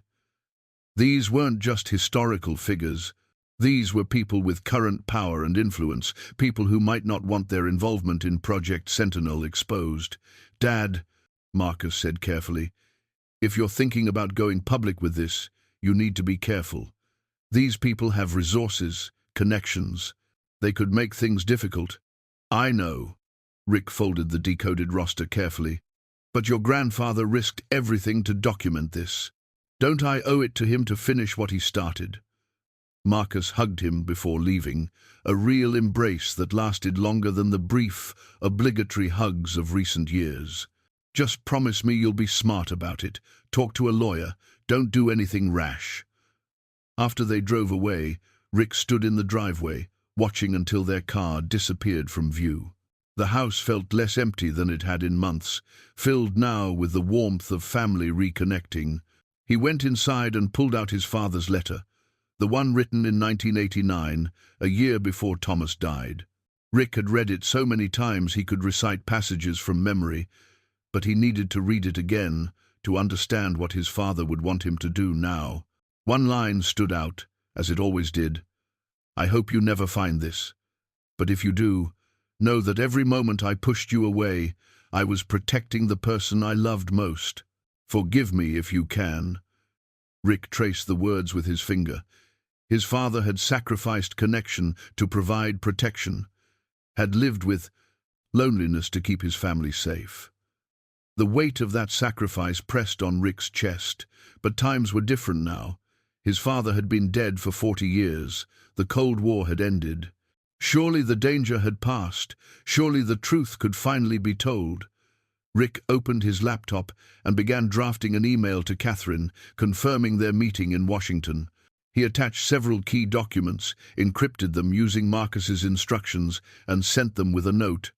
These weren't just historical figures. These were people with current power and influence, people who might not want their involvement in Project Sentinel exposed. "Dad," Marcus said carefully, "if you're thinking about going public with this, you need to be careful. These people have resources, connections. They could make things difficult." "I know." Rick folded the decoded roster carefully. "But your grandfather risked everything to document this. Don't I owe it to him to finish what he started?" Marcus hugged him before leaving, a real embrace that lasted longer than the brief, obligatory hugs of recent years. "Just promise me you'll be smart about it. Talk to a lawyer. Don't do anything rash." After they drove away, Rick stood in the driveway, watching until their car disappeared from view. The house felt less empty than it had in months, filled now with the warmth of family reconnecting. He went inside and pulled out his father's letter, the one written in 1989, a year before Thomas died. Rick had read it so many times he could recite passages from memory, but he needed to read it again to understand what his father would want him to do now. One line stood out, as it always did. "I hope you never find this, but if you do, know that every moment I pushed you away, I was protecting the person I loved most. Forgive me if you can." Rick traced the words with his finger. His father had sacrificed connection to provide protection, had lived with loneliness to keep his family safe. The weight of that sacrifice pressed on Rick's chest, but times were different now. His father had been dead for 40 years. The Cold War had ended. Surely the danger had passed. Surely the truth could finally be told. Rick opened his laptop and began drafting an email to Catherine, confirming their meeting in Washington. He attached several key documents, encrypted them using Marcus's instructions, and sent them with a note.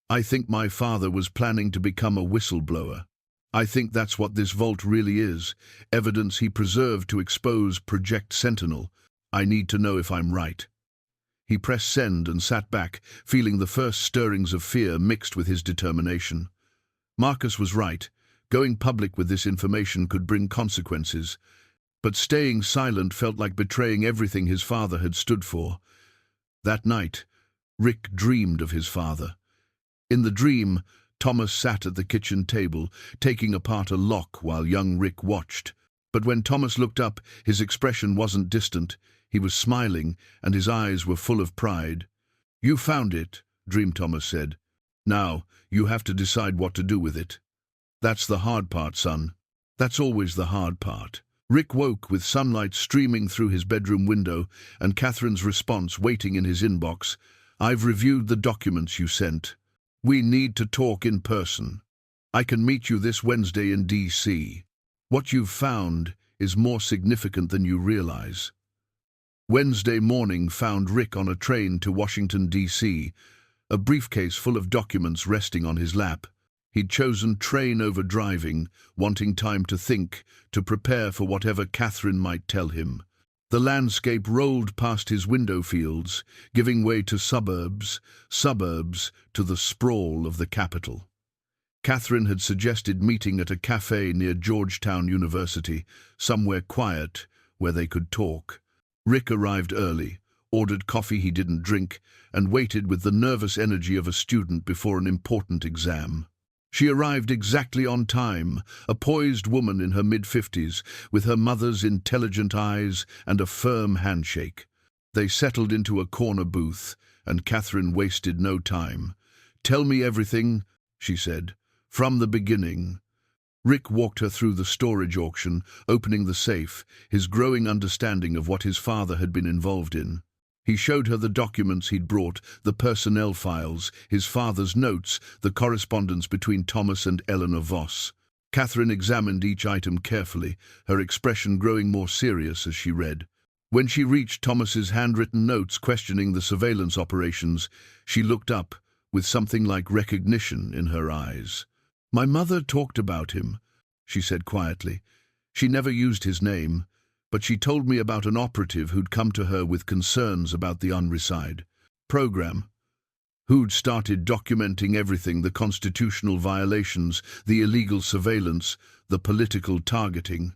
"I think my father was planning to become a whistleblower. I think that's what this vault really is, evidence he preserved to expose Project Sentinel. I need to know if I'm right." He pressed send and sat back, feeling the first stirrings of fear mixed with his determination. Marcus was right. Going public with this information could bring consequences. But staying silent felt like betraying everything his father had stood for. That night, Rick dreamed of his father. In the dream, Thomas sat at the kitchen table, taking apart a lock while young Rick watched. But when Thomas looked up, his expression wasn't distant. He was smiling, and his eyes were full of pride. "You found it," Dream Thomas said. "Now, you have to decide what to do with it. That's the hard part, son. That's always the hard part." Rick woke with sunlight streaming through his bedroom window and Catherine's response waiting in his inbox. "I've reviewed the documents you sent. We need to talk in person. I can meet you this Wednesday in D.C. What you've found is more significant than you realize." Wednesday morning found Rick on a train to Washington, D.C., a briefcase full of documents resting on his lap. He'd chosen train over driving, wanting time to think, to prepare for whatever Catherine might tell him. The landscape rolled past his window fields, giving way to suburbs to the sprawl of the capital. Catherine had suggested meeting at a cafe near Georgetown University, somewhere quiet where they could talk. Rick arrived early, ordered coffee he didn't drink, and waited with the nervous energy of a student before an important exam. She arrived exactly on time, a poised woman in her mid-50s, with her mother's intelligent eyes and a firm handshake. They settled into a corner booth, and Catherine wasted no time. "Tell me everything," she said, "from the beginning." Rick walked her through the storage auction, opening the safe, his growing understanding of what his father had been involved in. He showed her the documents he'd brought, the personnel files, his father's notes, the correspondence between Thomas and Eleanor Voss. Catherine examined each item carefully, her expression growing more serious as she read. When she reached Thomas's handwritten notes questioning the surveillance operations, she looked up, with something like recognition in her eyes. "My mother talked about him," she said quietly. "She never used his name, but she told me about an operative who'd come to her with concerns about the Unreside program, who'd started documenting everything, the constitutional violations, the illegal surveillance, the political targeting."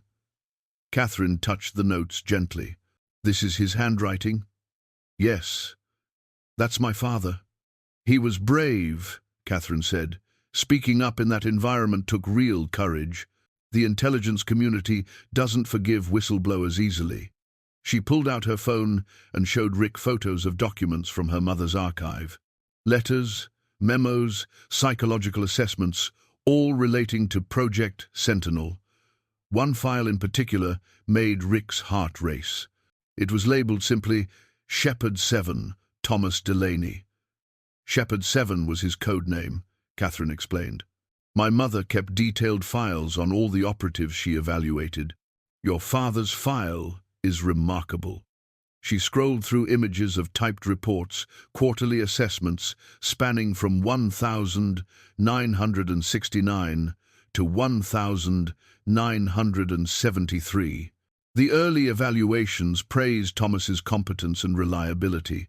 Catherine touched the notes gently. "This is his handwriting?" "Yes. That's my father." "He was brave," Catherine said. "Speaking up in that environment took real courage. The intelligence community doesn't forgive whistleblowers easily." She pulled out her phone and showed Rick photos of documents from her mother's archive. Letters, memos, psychological assessments, all relating to Project Sentinel. One file in particular made Rick's heart race. It was labeled simply Shepherd 7, Thomas Delaney. Shepherd 7 was his code name, Catherine explained. "My mother kept detailed files on all the operatives she evaluated. Your father's file is remarkable." She scrolled through images of typed reports, quarterly assessments, spanning from 1,969 to 1,973. The early evaluations praised Thomas's competence and reliability,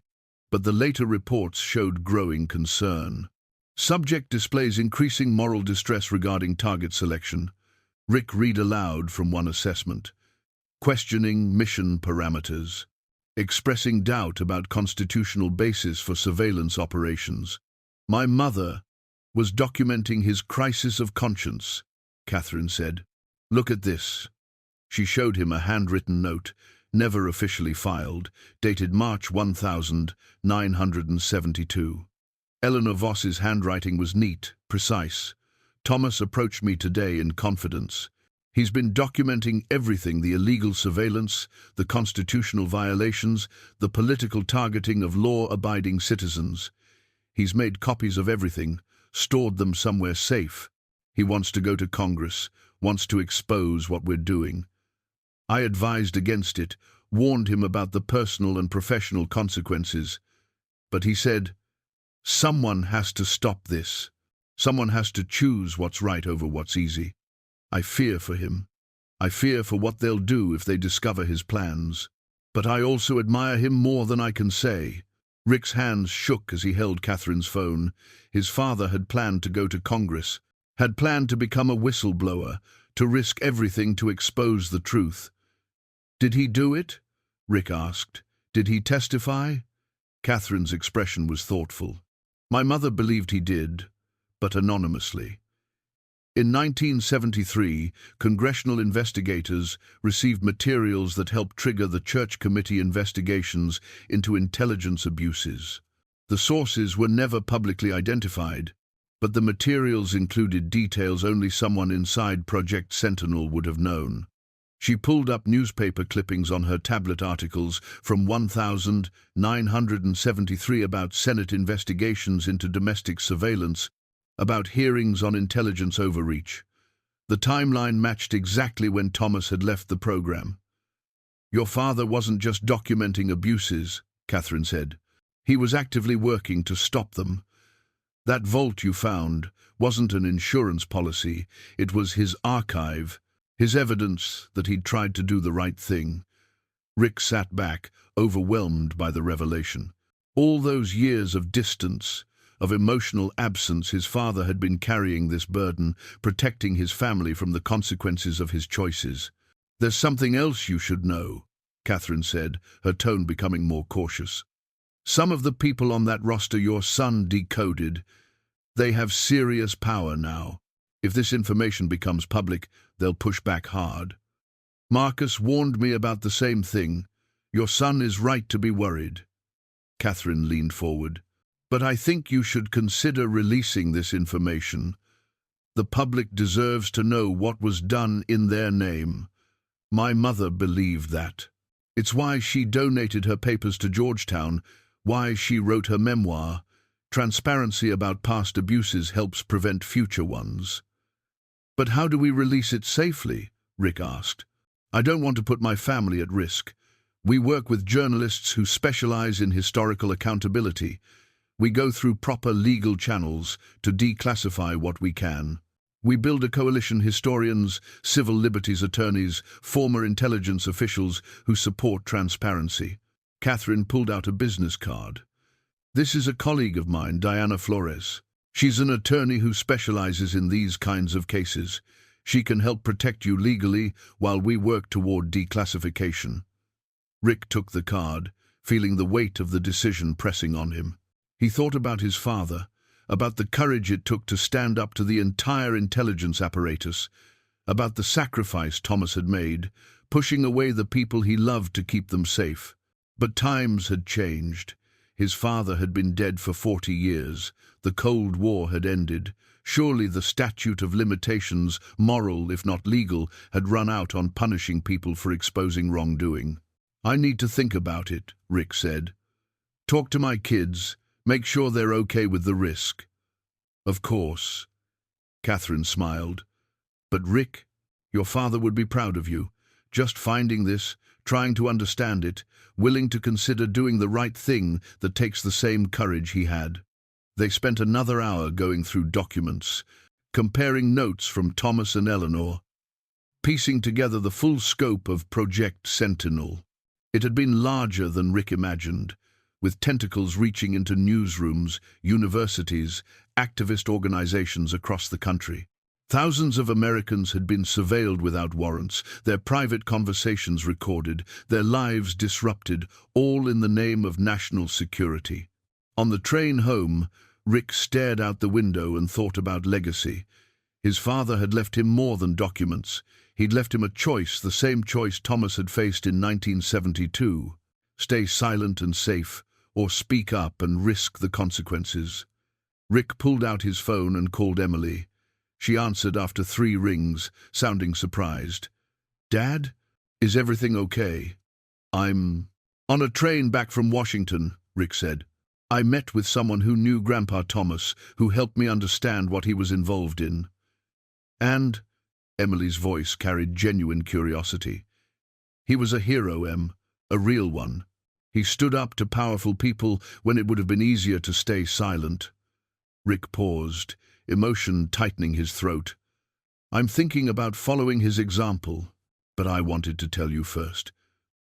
but the later reports showed growing concern. Subject displays increasing moral distress regarding target selection. Rick read aloud from one assessment. Questioning mission parameters. Expressing doubt about constitutional basis for surveillance operations. My mother was documenting his crisis of conscience, Catherine said. Look at this. She showed him a handwritten note, never officially filed, dated March 1972. Eleanor Voss's handwriting was neat, precise. Thomas approached me today in confidence. He's been documenting everything: the illegal surveillance, the constitutional violations, the political targeting of law-abiding citizens. He's made copies of everything, stored them somewhere safe. He wants to go to Congress, wants to expose what we're doing. I advised against it, warned him about the personal and professional consequences. But he said, someone has to stop this. Someone has to choose what's right over what's easy. I fear for him. I fear for what they'll do if they discover his plans. But I also admire him more than I can say. Rick's hands shook as he held Catherine's phone. His father had planned to go to Congress, had planned to become a whistleblower, to risk everything to expose the truth. Did he do it? Rick asked. Did he testify? Catherine's expression was thoughtful. My mother believed he did, but anonymously. In 1973, congressional investigators received materials that helped trigger the Church Committee investigations into intelligence abuses. The sources were never publicly identified, but the materials included details only someone inside Project Sentinel would have known. She pulled up newspaper clippings on her tablet, articles from 1973 about Senate investigations into domestic surveillance, about hearings on intelligence overreach. The timeline matched exactly when Thomas had left the program. Your father wasn't just documenting abuses, Catherine said. He was actively working to stop them. That vault you found wasn't an insurance policy, it was his archive, his evidence that he'd tried to do the right thing. Rick sat back, overwhelmed by the revelation. All those years of distance, of emotional absence, his father had been carrying this burden, protecting his family from the consequences of his choices. There's something else you should know, Catherine said, her tone becoming more cautious. Some of the people on that roster your son decoded, they have serious power now. If this information becomes public, they'll push back hard. Marcus warned me about the same thing. Your son is right to be worried. Catherine leaned forward. But I think you should consider releasing this information. The public deserves to know what was done in their name. My mother believed that. It's why she donated her papers to Georgetown, why she wrote her memoir. Transparency about past abuses helps prevent future ones. But how do we release it safely? Rick asked. I don't want to put my family at risk. We work with journalists who specialize in historical accountability. We go through proper legal channels to declassify what we can. We build a coalition: historians, civil liberties attorneys, former intelligence officials who support transparency. Catherine pulled out a business card. This is a colleague of mine, Diana Flores. She's an attorney who specializes in these kinds of cases. She can help protect you legally while we work toward declassification. Rick took the card, feeling the weight of the decision pressing on him. He thought about his father, about the courage it took to stand up to the entire intelligence apparatus, about the sacrifice Thomas had made, pushing away the people he loved to keep them safe. But times had changed. His father had been dead for 40 years. The Cold War had ended. Surely the statute of limitations, moral if not legal, had run out on punishing people for exposing wrongdoing. I need to think about it, Rick said. Talk to my kids. Make sure they're okay with the risk. Of course. Catherine smiled. But Rick, your father would be proud of you. Just finding this, trying to understand it, willing to consider doing the right thing that takes the same courage he had. They spent another hour going through documents, comparing notes from Thomas and Eleanor, piecing together the full scope of Project Sentinel. It had been larger than Rick imagined, with tentacles reaching into newsrooms, universities, activist organizations across the country. Thousands of Americans had been surveilled without warrants, their private conversations recorded, their lives disrupted, all in the name of national security. On the train home, Rick stared out the window and thought about legacy. His father had left him more than documents. He'd left him a choice, the same choice Thomas had faced in 1972. Stay silent and safe, or speak up and risk the consequences. Rick pulled out his phone and called Emily. She answered after 3 rings, sounding surprised. "Dad? Is everything okay?" "I'm on a train back from Washington," Rick said. "I met with someone who knew Grandpa Thomas, who helped me understand what he was involved in." "And?" Emily's voice carried genuine curiosity. "He was a hero, Em, a real one. He stood up to powerful people when it would have been easier to stay silent." Rick paused, emotion tightening his throat. "I'm thinking about following his example, but I wanted to tell you first.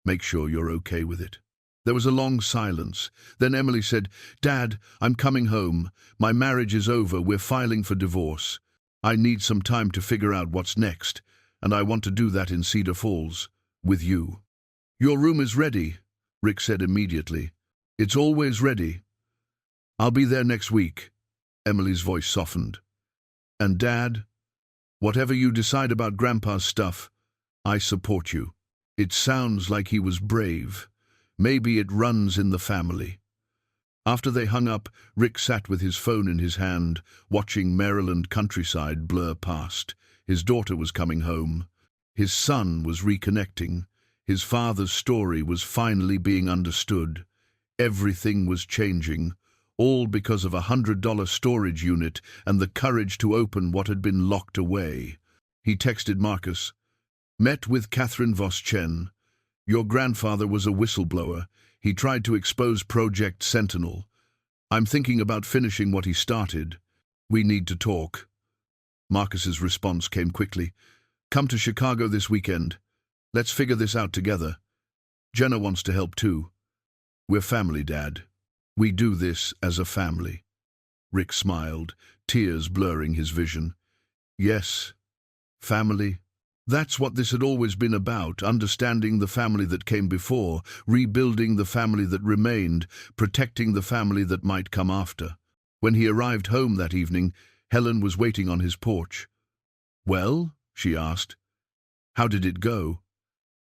Make sure you're okay with it." There was a long silence. Then Emily said, "Dad, I'm coming home. My marriage is over. We're filing for divorce. I need some time to figure out what's next, and I want to do that in Cedar Falls, with you." "Your room is ready," Rick said immediately. "It's always ready." "I'll be there next week." Emily's voice softened. "And Dad, whatever you decide about Grandpa's stuff, I support you." It sounds like he was brave. Maybe it runs in the family. After they hung up, Rick sat with his phone in his hand, watching Maryland countryside blur past. His daughter was coming home. His son was reconnecting. His father's story was finally being understood. Everything was changing, all because of $100 storage unit and the courage to open what had been locked away. He texted Marcus, "Met with Catherine Voschen. Your grandfather was a whistleblower. He tried to expose Project Sentinel. I'm thinking about finishing what he started. We need to talk." Marcus's response came quickly. "Come to Chicago this weekend. Let's figure this out together. Jenna wants to help too. We're family, Dad. We do this as a family." Rick smiled, tears blurring his vision. Yes, family. That's what this had always been about, understanding the family that came before, rebuilding the family that remained, protecting the family that might come after. When he arrived home that evening, Helen was waiting on his porch. "Well?" she asked. "How did it go?"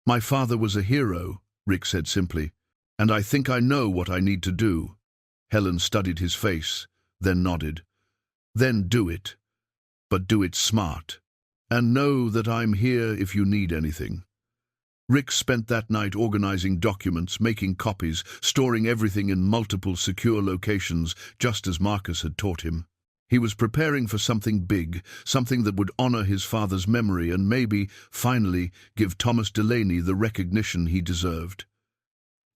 "My father was a hero," Rick said simply, "and I think I know what I need to do." Helen studied his face, then nodded. "Then do it. But do it smart. And know that I'm here if you need anything." Rick spent that night organizing documents, making copies, storing everything in multiple secure locations, just as Marcus had taught him. He was preparing for something big, something that would honor his father's memory and maybe, finally, give Thomas Delaney the recognition he deserved.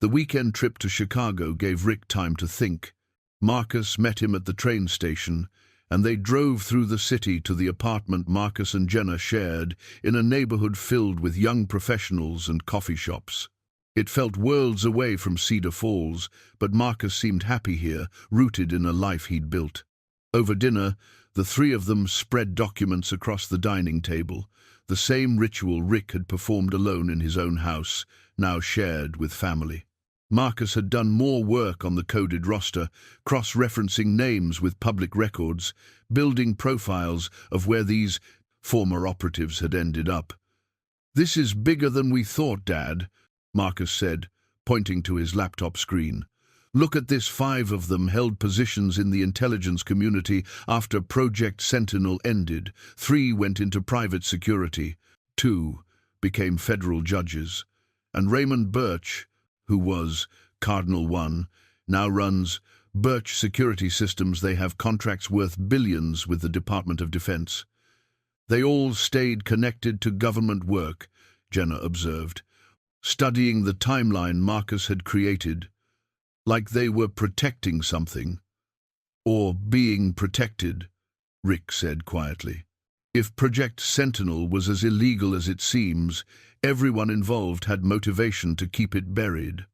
The weekend trip to Chicago gave Rick time to think. Marcus met him at the train station, and they drove through the city to the apartment Marcus and Jenna shared in a neighborhood filled with young professionals and coffee shops. It felt worlds away from Cedar Falls, but Marcus seemed happy here, rooted in a life he'd built. Over dinner, the 3 of them spread documents across the dining table, the same ritual Rick had performed alone in his own house, now shared with family. Marcus had done more work on the coded roster, cross-referencing names with public records, building profiles of where these former operatives had ended up. "This is bigger than we thought, Dad," Marcus said, pointing to his laptop screen. "Look at this, 5 of them held positions in the intelligence community after Project Sentinel ended. 3 went into private security. 2 became federal judges. And Raymond Birch, who was Cardinal 1, now runs Birch Security Systems. They have contracts worth billions with the Department of Defense." "They all stayed connected to government work," Jenna observed. studying the timeline Marcus had created, like they were protecting something, or being protected, Rick said quietly. If Project Sentinel was as illegal as it seems, everyone involved had motivation to keep it buried.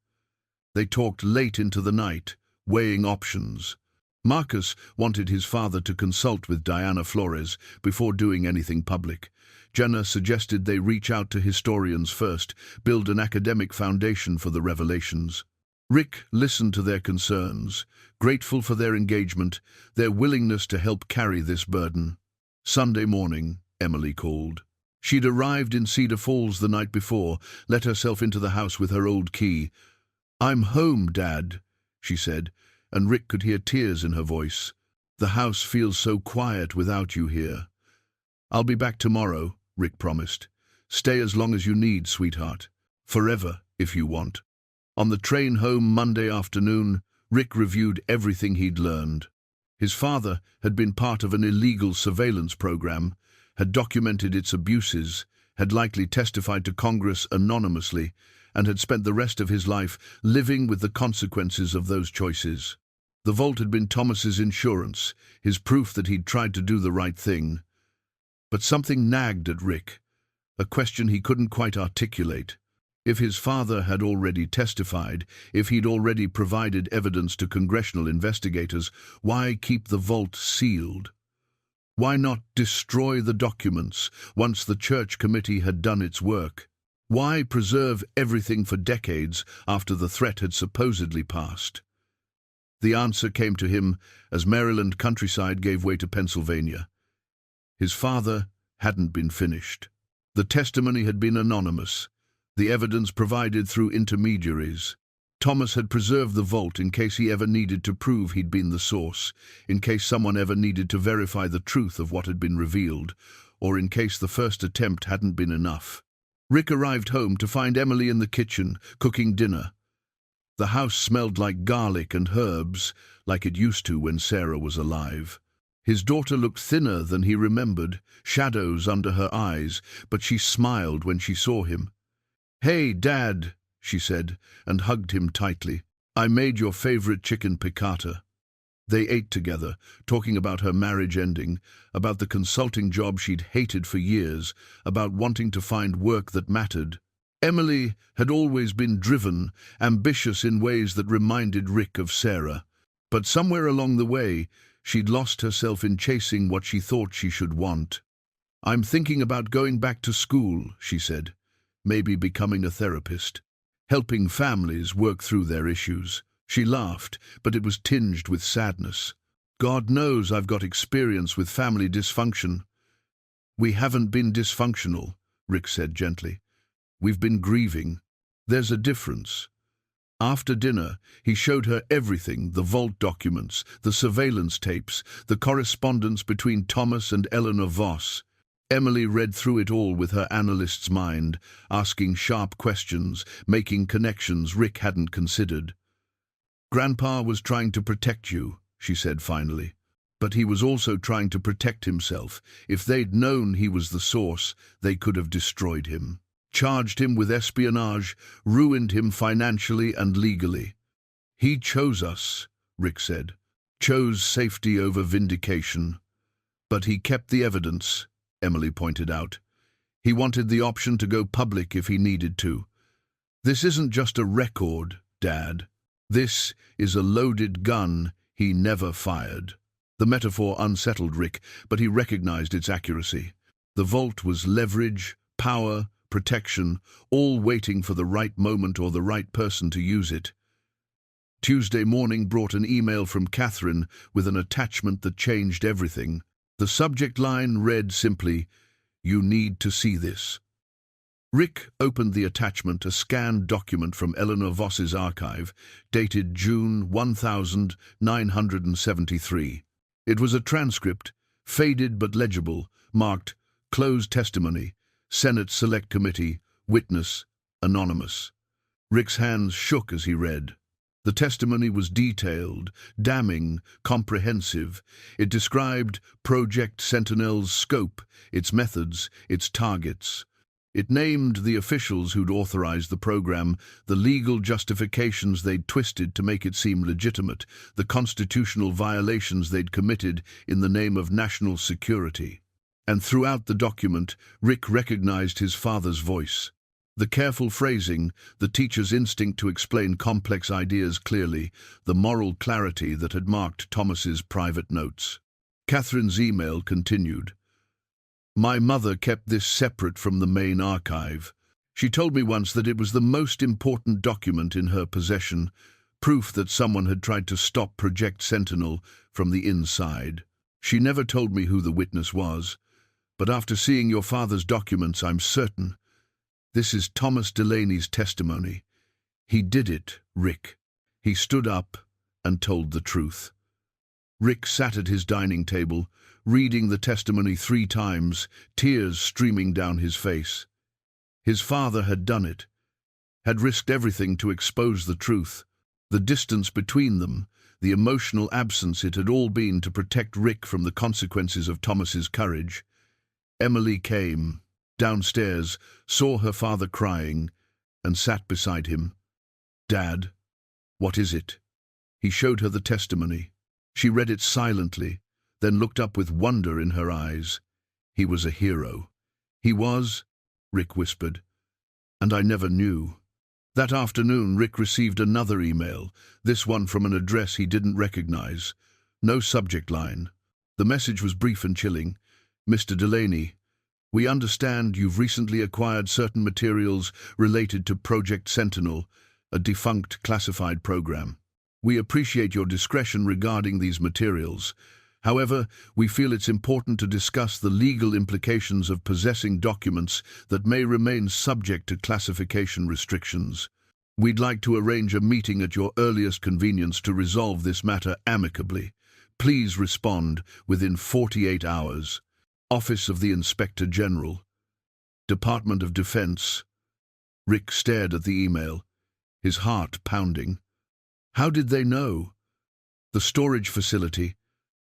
They talked late into the night, weighing options. Marcus wanted his father to consult with Diana Flores before doing anything public. Jenna suggested they reach out to historians first, build an academic foundation for the revelations. Rick listened to their concerns, grateful for their engagement, their willingness to help carry this burden. Sunday morning, Emily called. She'd arrived in Cedar Falls the night before, let herself into the house with her old key. "I'm home, Dad," she said, and Rick could hear tears in her voice. "The house feels so quiet without you here." "I'll be back tomorrow," Rick promised. "Stay as long as you need, sweetheart. Forever, if you want." On the train home Monday afternoon, Rick reviewed everything he'd learned. His father had been part of an illegal surveillance program, had documented its abuses, had likely testified to Congress anonymously, and had spent the rest of his life living with the consequences of those choices. The vault had been Thomas's insurance, his proof that he'd tried to do the right thing. But something nagged at Rick, a question he couldn't quite articulate. If his father had already testified, if he'd already provided evidence to congressional investigators, why keep the vault sealed? Why not destroy the documents once the church committee had done its work? Why preserve everything for decades after the threat had supposedly passed? The answer came to him as Maryland countryside gave way to Pennsylvania. His father hadn't been finished. The testimony had been anonymous, the evidence provided through intermediaries. Thomas had preserved the vault in case he ever needed to prove he'd been the source, in case someone ever needed to verify the truth of what had been revealed, or in case the first attempt hadn't been enough. Rick arrived home to find Emily in the kitchen, cooking dinner. The house smelled like garlic and herbs, like it used to when Sarah was alive. His daughter looked thinner than he remembered, shadows under her eyes, but she smiled when she saw him. "Hey, Dad," she said, and hugged him tightly. "I made your favorite chicken piccata." They ate together, talking about her marriage ending, about the consulting job she'd hated for years, about wanting to find work that mattered. Emily had always been driven, ambitious in ways that reminded Rick of Sarah. But somewhere along the way, she'd lost herself in chasing what she thought she should want. "I'm thinking about going back to school," she said, "maybe becoming a therapist, helping families work through their issues." She laughed, but it was tinged with sadness. "God knows I've got experience with family dysfunction." "We haven't been dysfunctional," Rick said gently. "We've been grieving. There's a difference." After dinner, he showed her everything, the vault documents, the surveillance tapes, the correspondence between Thomas and Eleanor Voss. Emily read through it all with her analyst's mind, asking sharp questions, making connections Rick hadn't considered. "Grandpa was trying to protect you," she said finally. "But he was also trying to protect himself. If they'd known he was the source, they could have destroyed him. Charged him with espionage, ruined him financially and legally." "He chose us," Rick said. "Chose safety over vindication. But he kept the evidence," Emily pointed out. "He wanted the option to go public if he needed to. This isn't just a record, Dad. This is a loaded gun he never fired." The metaphor unsettled Rick, but he recognized its accuracy. The vault was leverage, power, protection, all waiting for the right moment or the right person to use it. Tuesday morning brought an email from Catherine with an attachment that changed everything. The subject line read simply, "You need to see this." Rick opened the attachment, a scanned document from Eleanor Voss's archive, dated June 1973. It was a transcript, faded but legible, marked "Closed Testimony, Senate Select Committee, Witness, Anonymous." Rick's hands shook as he read. The testimony was detailed, damning, comprehensive. It described Project Sentinel's scope, its methods, its targets. It named the officials who'd authorized the program, the legal justifications they'd twisted to make it seem legitimate, the constitutional violations they'd committed in the name of national security. And throughout the document, Rick recognized his father's voice. The careful phrasing, the teacher's instinct to explain complex ideas clearly, the moral clarity that had marked Thomas's private notes. Catherine's email continued. My mother kept this separate from the main archive. She told me once that it was the most important document in her possession, proof that someone had tried to stop Project Sentinel from the inside. She never told me who the witness was, but after seeing your father's documents, I'm certain. This is Thomas Delaney's testimony. He did it, Rick. He stood up and told the truth. Rick sat at his dining table, reading the testimony 3 times, tears streaming down his face. His father had done it, had risked everything to expose the truth. The distance between them, the emotional absence it had all been to protect Rick from the consequences of Thomas's courage. Emily came downstairs, saw her father crying, and sat beside him. Dad, what is it? He showed her the testimony. She read it silently, then looked up with wonder in her eyes. He was a hero. He was, Rick whispered, and I never knew. That afternoon, Rick received another email, this one from an address he didn't recognize. No subject line. The message was brief and chilling. Mr. Delaney, we understand you've recently acquired certain materials related to Project Sentinel, a defunct classified program. We appreciate your discretion regarding these materials. However, we feel it's important to discuss the legal implications of possessing documents that may remain subject to classification restrictions. We'd like to arrange a meeting at your earliest convenience to resolve this matter amicably. Please respond within 48 hours. Office of the Inspector General, Department of Defense. Rick stared at the email, his heart pounding. How did they know? The storage facility.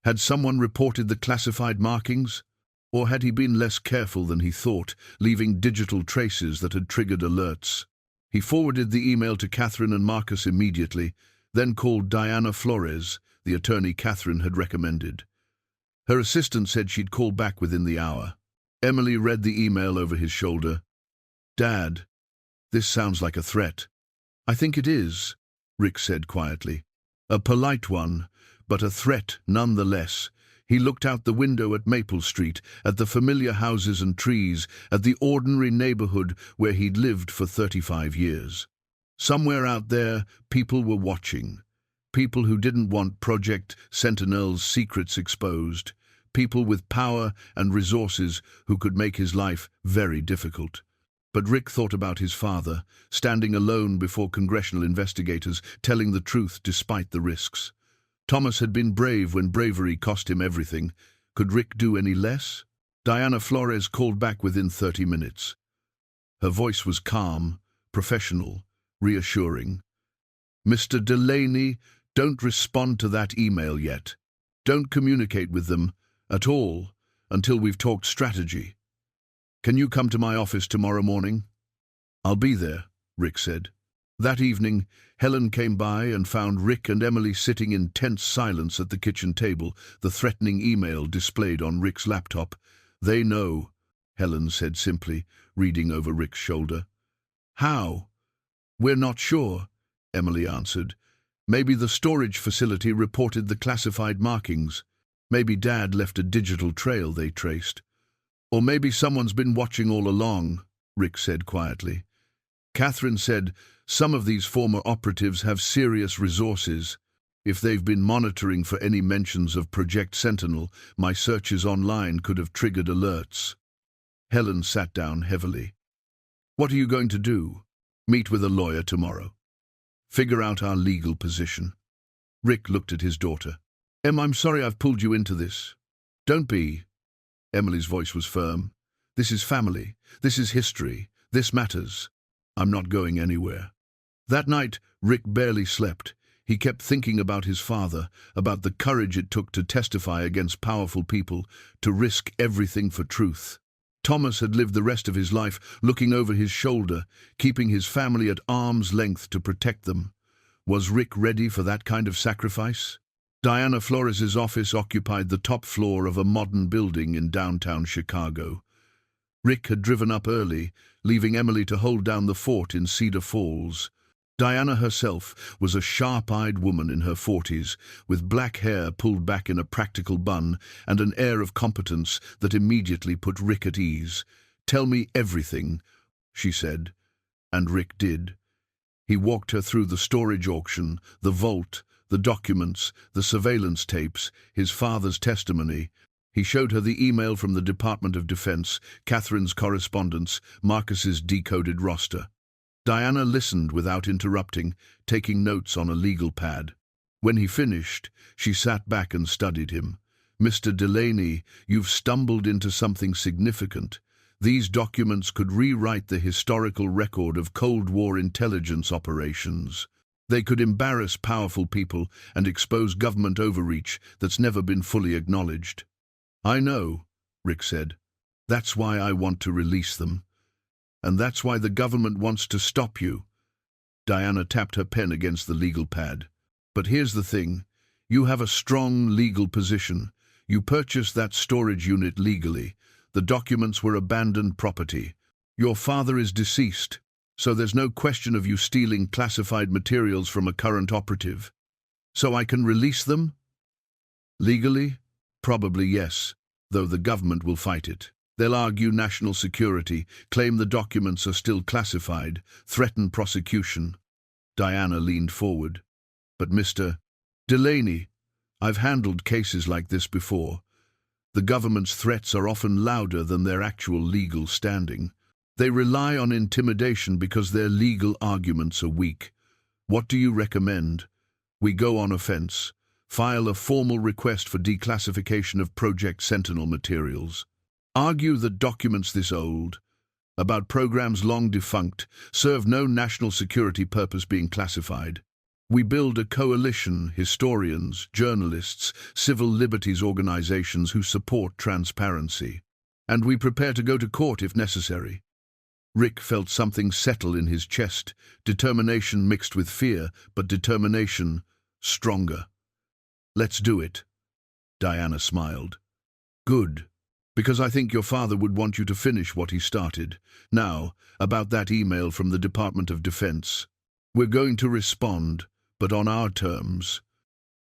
Had someone reported the classified markings? Or had he been less careful than he thought, leaving digital traces that had triggered alerts? He forwarded the email to Catherine and Marcus immediately, then called Diana Flores, the attorney Catherine had recommended. Her assistant said she'd call back within the hour. Emily read the email over his shoulder. Dad, this sounds like a threat. I think it is, Rick said quietly. A polite one, but a threat nonetheless. He looked out the window at Maple Street, at the familiar houses and trees, at the ordinary neighborhood where he'd lived for 35 years. Somewhere out there, people were watching. People who didn't want Project Sentinel's secrets exposed. People with power and resources who could make his life very difficult. But Rick thought about his father, standing alone before congressional investigators, telling the truth despite the risks. Thomas had been brave when bravery cost him everything. Could Rick do any less? Diana Flores called back within 30 minutes. Her voice was calm, professional, reassuring. Mr. Delaney, don't respond to that email yet. Don't communicate with them at all until we've talked strategy. Can you come to my office tomorrow morning? I'll be there, Rick said. That evening, Helen came by and found Rick and Emily sitting in tense silence at the kitchen table, the threatening email displayed on Rick's laptop. They know, Helen said simply, reading over Rick's shoulder. How? We're not sure, Emily answered. Maybe the storage facility reported the classified markings. Maybe Dad left a digital trail they traced. Or maybe someone's been watching all along, Rick said quietly. Catherine said some of these former operatives have serious resources. If they've been monitoring for any mentions of Project Sentinel, my searches online could have triggered alerts. Helen sat down heavily. What are you going to do? Meet with a lawyer tomorrow. Figure out our legal position. Rick looked at his daughter. Em, I'm sorry I've pulled you into this. Don't be. Emily's voice was firm. This is family. This is history. This matters. I'm not going anywhere. That night, Rick barely slept. He kept thinking about his father, about the courage it took to testify against powerful people, to risk everything for truth. Thomas had lived the rest of his life looking over his shoulder, keeping his family at arm's length to protect them. Was Rick ready for that kind of sacrifice? Diana Flores's office occupied the top floor of a modern building in downtown Chicago. Rick had driven up early, leaving Emily to hold down the fort in Cedar Falls. Diana herself was a sharp-eyed woman in her 40s, with black hair pulled back in a practical bun and an air of competence that immediately put Rick at ease. "Tell me everything," she said, and Rick did. He walked her through the storage auction, the vault, the documents, the surveillance tapes, his father's testimony. He showed her the email from the Department of Defense, Catherine's correspondence, Marcus's decoded roster. Diana listened without interrupting, taking notes on a legal pad. When he finished, she sat back and studied him. "Mr. Delaney, you've stumbled into something significant. These documents could rewrite the historical record of Cold War intelligence operations. They could embarrass powerful people and expose government overreach that's never been fully acknowledged." "I know," Rick said. "That's why I want to release them. And that's why the government wants to stop you." Diana tapped her pen against the legal pad. "But here's the thing. You have a strong legal position. You purchased that storage unit legally. The documents were abandoned property. Your father is deceased, so there's no question of you stealing classified materials from a current operative. So I can release them? Legally? Probably yes, though the government will fight it. They'll argue national security, claim the documents are still classified, threaten prosecution." Diana leaned forward. "But Mr. Delaney, I've handled cases like this before. The government's threats are often louder than their actual legal standing. They rely on intimidation because their legal arguments are weak. What do you recommend? We go on offense, file a formal request for declassification of Project Sentinel materials. Argue that documents this old, about programs long defunct, serve no national security purpose being classified. We build a coalition, historians, journalists, civil liberties organizations who support transparency. And we prepare to go to court if necessary." Rick felt something settle in his chest, determination mixed with fear, but determination stronger. "Let's do it." Diana smiled. "Good. Because I think your father would want you to finish what he started. Now, about that email from the Department of Defense. We're going to respond, but on our terms."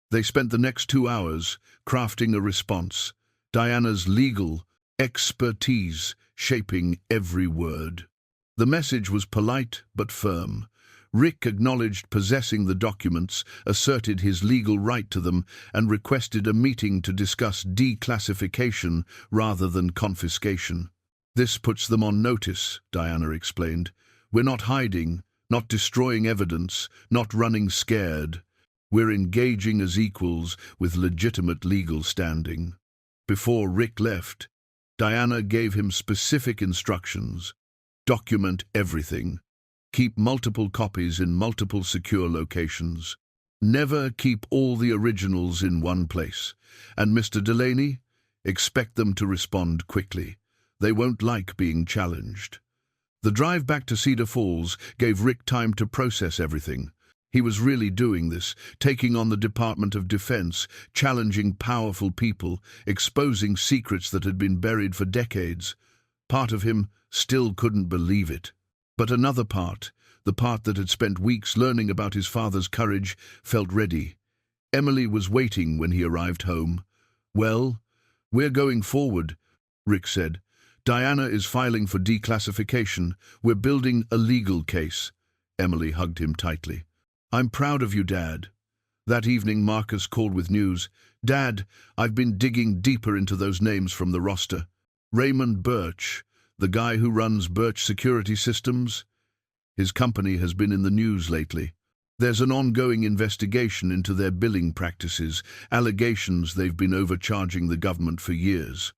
They spent the next 2 hours crafting a response, Diana's legal expertise shaping every word. The message was polite but firm. Rick acknowledged possessing the documents, asserted his legal right to them, and requested a meeting to discuss declassification rather than confiscation. "This puts them on notice," Diana explained. "We're not hiding, not destroying evidence, not running scared. We're engaging as equals with legitimate legal standing." Before Rick left, Diana gave him specific instructions. Document everything. Keep multiple copies in multiple secure locations. Never keep all the originals in one place. And Mr. Delaney, expect them to respond quickly. They won't like being challenged. The drive back to Cedar Falls gave Rick time to process everything. He was really doing this, taking on the Department of Defense, challenging powerful people, exposing secrets that had been buried for decades. Part of him still couldn't believe it. But another part, the part that had spent weeks learning about his father's courage, felt ready. Emily was waiting when he arrived home. "Well, we're going forward," Rick said. "Diana is filing for declassification. We're building a legal case." Emily hugged him tightly. "I'm proud of you, Dad." That evening, Marcus called with news. "Dad, I've been digging deeper into those names from the roster. Raymond Birch, the guy who runs Birch Security Systems? His company has been in the news lately. There's an ongoing investigation into their billing practices, allegations they've been overcharging the government for years.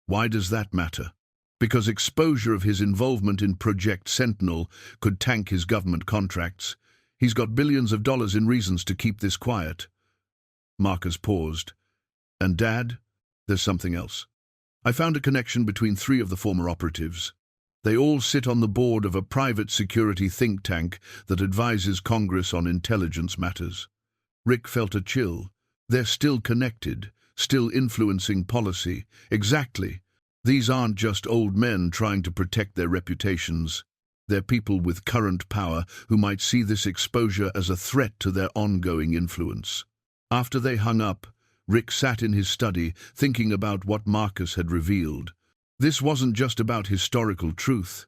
Why does that matter? Because exposure of his involvement in Project Sentinel could tank his government contracts. He's got billions of dollars in reasons to keep this quiet." Marcus paused. "And Dad, there's something else. I found a connection between 3 of the former operatives. They all sit on the board of a private security think tank that advises Congress on intelligence matters. Rick felt a chill. They're still connected, still influencing policy. Exactly. These aren't just old men trying to protect their reputations. They're people with current power who might see this exposure as a threat to their ongoing influence. After they hung up, Rick sat in his study, thinking about what Marcus had revealed. This wasn't just about historical truth.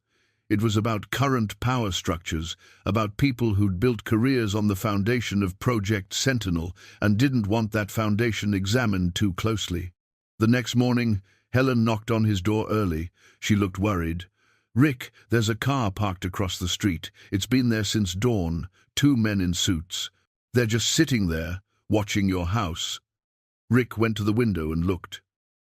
It was about current power structures, about people who'd built careers on the foundation of Project Sentinel and didn't want that foundation examined too closely. The next morning, Helen knocked on his door early. She looked worried. "Rick, there's a car parked across the street. It's been there since dawn. 2 men in suits. They're just sitting there, watching your house." Rick went to the window and looked.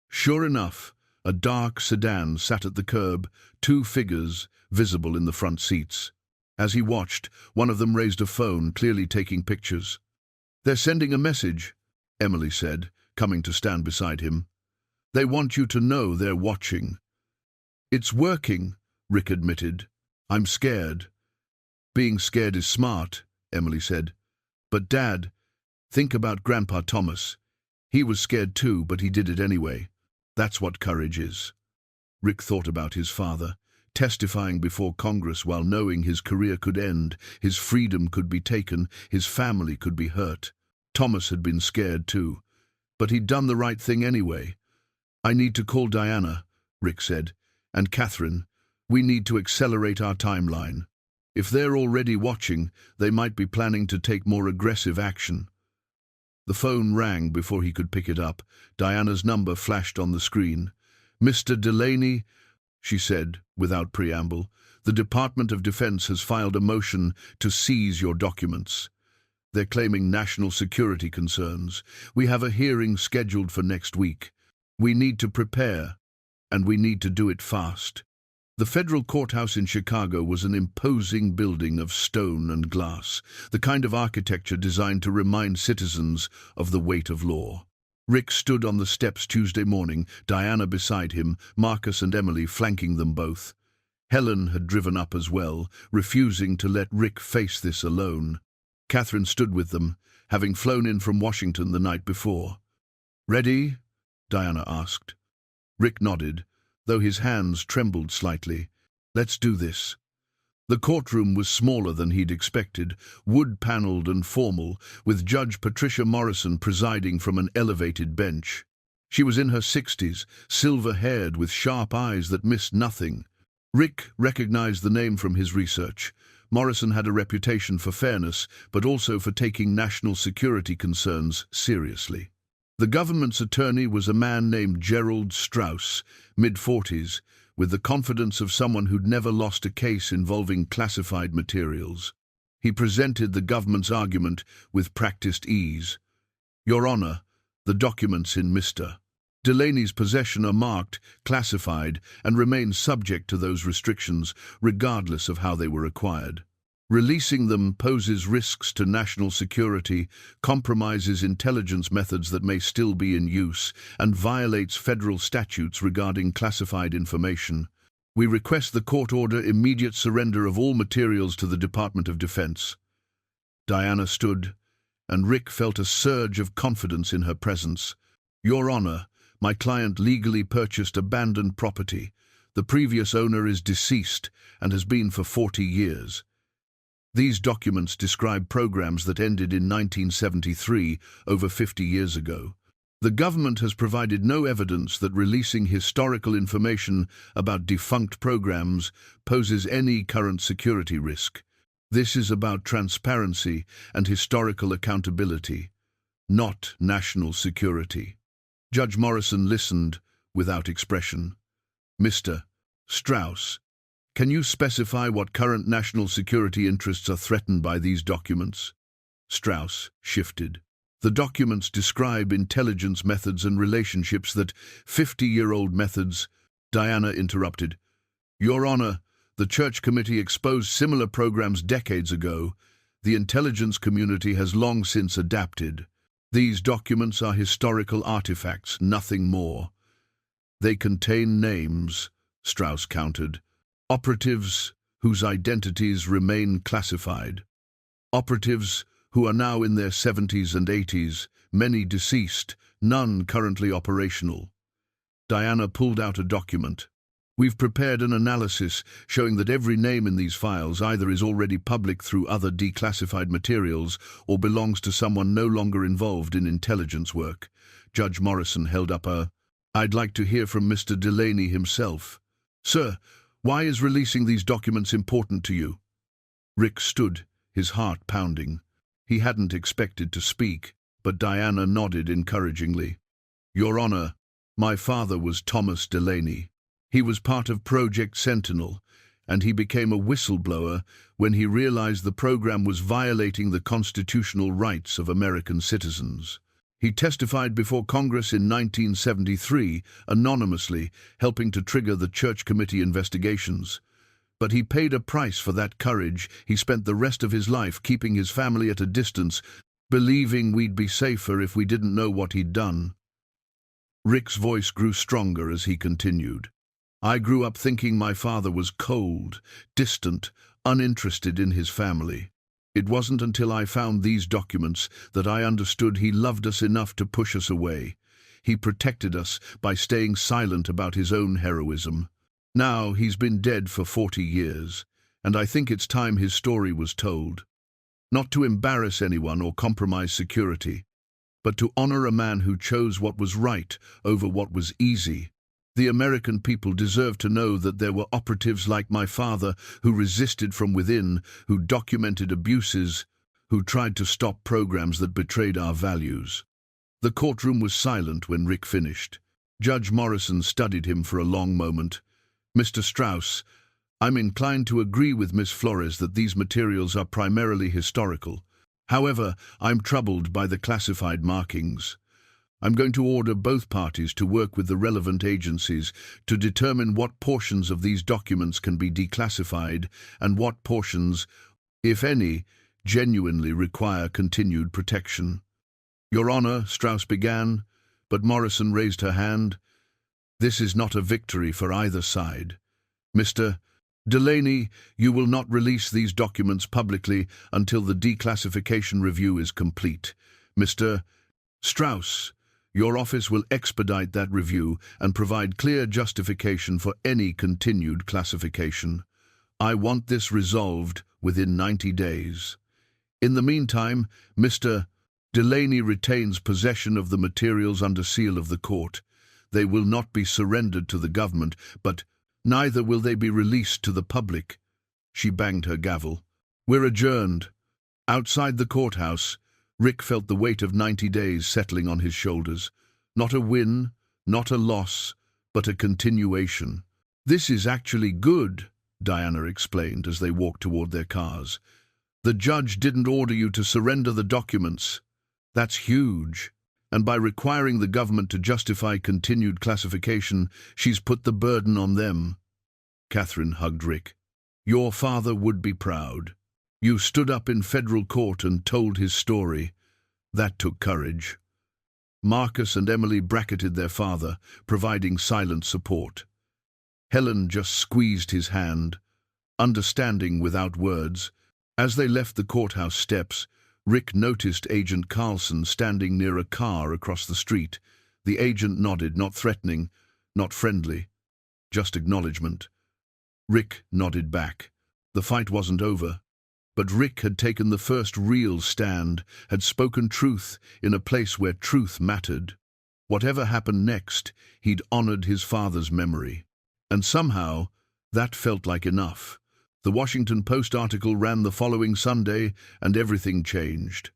Sure enough, a dark sedan sat at the curb, 2 figures visible in the front seats. As he watched, one of them raised a phone, clearly taking pictures. "They're sending a message," Emily said, coming to stand beside him. "They want you to know they're watching." "It's working," Rick admitted. "I'm scared." "Being scared is smart," Emily said. "But Dad, think about Grandpa Thomas. He was scared too, but he did it anyway. That's what courage is." Rick thought about his father, testifying before Congress while knowing his career could end, his freedom could be taken, his family could be hurt. Thomas had been scared too, but he'd done the right thing anyway. "I need to call Diana," Rick said, "and Catherine. We need to accelerate our timeline. If they're already watching, they might be planning to take more aggressive action." The phone rang before he could pick it up. Diana's number flashed on the screen. "Mr. Delaney," she said, without preamble, "the Department of Defense has filed a motion to seize your documents. They're claiming national security concerns. We have a hearing scheduled for next week. We need to prepare, and we need to do it fast." The federal courthouse in Chicago was an imposing building of stone and glass, the kind of architecture designed to remind citizens of the weight of law. Rick stood on the steps Tuesday morning, Diana beside him, Marcus and Emily flanking them both. Helen had driven up as well, refusing to let Rick face this alone. Catherine stood with them, having flown in from Washington the night before. "Ready?" Diana asked. Rick nodded, though his hands trembled slightly. "Let's do this." The courtroom was smaller than he'd expected, wood-paneled and formal, with Judge Patricia Morrison presiding from an elevated bench. She was in her 60s, silver-haired with sharp eyes that missed nothing. Rick recognized the name from his research. Morrison had a reputation for fairness, but also for taking national security concerns seriously. The government's attorney was a man named Gerald Strauss, mid-40s, with the confidence of someone who'd never lost a case involving classified materials. He presented the government's argument with practiced ease. "Your Honor, the documents in Mr. Delaney's possession are marked, classified, and remain subject to those restrictions, regardless of how they were acquired. Releasing them poses risks to national security, compromises intelligence methods that may still be in use, and violates federal statutes regarding classified information. We request the court order immediate surrender of all materials to the Department of Defense." Diana stood, and Rick felt a surge of confidence in her presence. "Your Honor, my client legally purchased abandoned property. The previous owner is deceased and has been for 40 years. These documents describe programs that ended in 1973, over 50 years ago. The government has provided no evidence that releasing historical information about defunct programs poses any current security risk. This is about transparency and historical accountability, not national security." Judge Morrison listened without expression. "Mr. Strauss, can you specify what current national security interests are threatened by these documents?" Strauss shifted. "The documents describe intelligence methods and relationships that 50-year-old methods—" Diana interrupted. "Your Honor, the Church Committee exposed similar programs decades ago. The intelligence community has long since adapted. These documents are historical artifacts, nothing more." They contain names, Strauss countered. Operatives whose identities remain classified. Operatives who are now in their 70s and 80s, many deceased, none currently operational. Diana pulled out a document. We've prepared an analysis showing that every name in these files either is already public through other declassified materials or belongs to someone no longer involved in intelligence work. Judge Morrison held up I'd like to hear from Mr. Delaney himself. Sir, why is releasing these documents important to you? Rick stood, his heart pounding. He hadn't expected to speak, but Diana nodded encouragingly. Your Honor, my father was Thomas Delaney. He was part of Project Sentinel, and he became a whistleblower when he realized the program was violating the constitutional rights of American citizens. He testified before Congress in 1973, anonymously, helping to trigger the Church Committee investigations. But he paid a price for that courage. He spent the rest of his life keeping his family at a distance, believing we'd be safer if we didn't know what he'd done. Rick's voice grew stronger as he continued. I grew up thinking my father was cold, distant, uninterested in his family. It wasn't until I found these documents that I understood he loved us enough to push us away. He protected us by staying silent about his own heroism. Now he's been dead for 40 years, and I think it's time his story was told. Not to embarrass anyone or compromise security, but to honor a man who chose what was right over what was easy. The American people deserve to know that there were operatives like my father who resisted from within, who documented abuses, who tried to stop programs that betrayed our values. The courtroom was silent when Rick finished. Judge Morrison studied him for a long moment. Mr. Strauss, I'm inclined to agree with Miss Flores that these materials are primarily historical. However, I'm troubled by the classified markings. I'm going to order both parties to work with the relevant agencies to determine what portions of these documents can be declassified and what portions, if any, genuinely require continued protection. Your Honor, Strauss began, but Morrison raised her hand. This is not a victory for either side. Mr. Delaney, you will not release these documents publicly until the declassification review is complete. Mr. Strauss, your office will expedite that review and provide clear justification for any continued classification. I want this resolved within 90 days. In the meantime, Mr. Delaney retains possession of the materials under seal of the court. They will not be surrendered to the government, but neither will they be released to the public. She banged her gavel. We're adjourned. Outside the courthouse, Rick felt the weight of 90 days settling on his shoulders. Not a win, not a loss, but a continuation. This is actually good, Diana explained as they walked toward their cars. The judge didn't order you to surrender the documents. That's huge. And by requiring the government to justify continued classification, she's put the burden on them. Catherine hugged Rick. Your father would be proud. You stood up in federal court and told his story. That took courage. Marcus and Emily bracketed their father, providing silent support. Helen just squeezed his hand, understanding without words. As they left the courthouse steps, Rick noticed Agent Carlson standing near a car across the street. The agent nodded, not threatening, not friendly, just acknowledgement. Rick nodded back. The fight wasn't over. But Rick had taken the first real stand, had spoken truth in a place where truth mattered. Whatever happened next, he'd honored his father's memory. And somehow, that felt like enough. The Washington Post article ran the following Sunday, and everything changed.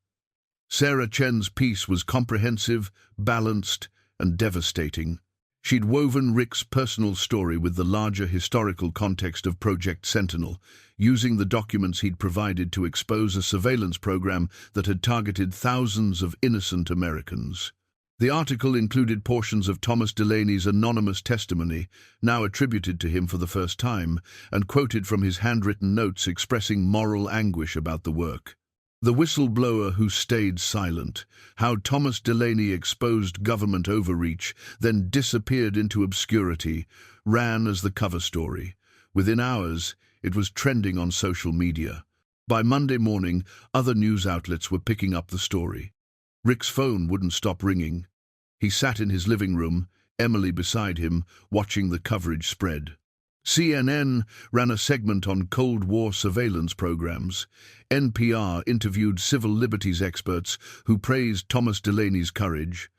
Sarah Chen's piece was comprehensive, balanced, and devastating. She'd woven Rick's personal story with the larger historical context of Project Sentinel, using the documents he'd provided to expose a surveillance program that had targeted thousands of innocent Americans. The article included portions of Thomas Delaney's anonymous testimony, now attributed to him for the first time, and quoted from his handwritten notes expressing moral anguish about the work. The whistleblower who stayed silent, how Thomas Delaney exposed government overreach, then disappeared into obscurity, ran as the cover story. Within hours, it was trending on social media. By Monday morning, other news outlets were picking up the story. Rick's phone wouldn't stop ringing. He sat in his living room, Emily beside him, watching the coverage spread. CNN ran a segment on Cold War surveillance programs. NPR interviewed civil liberties experts who praised Thomas Delaney's courage.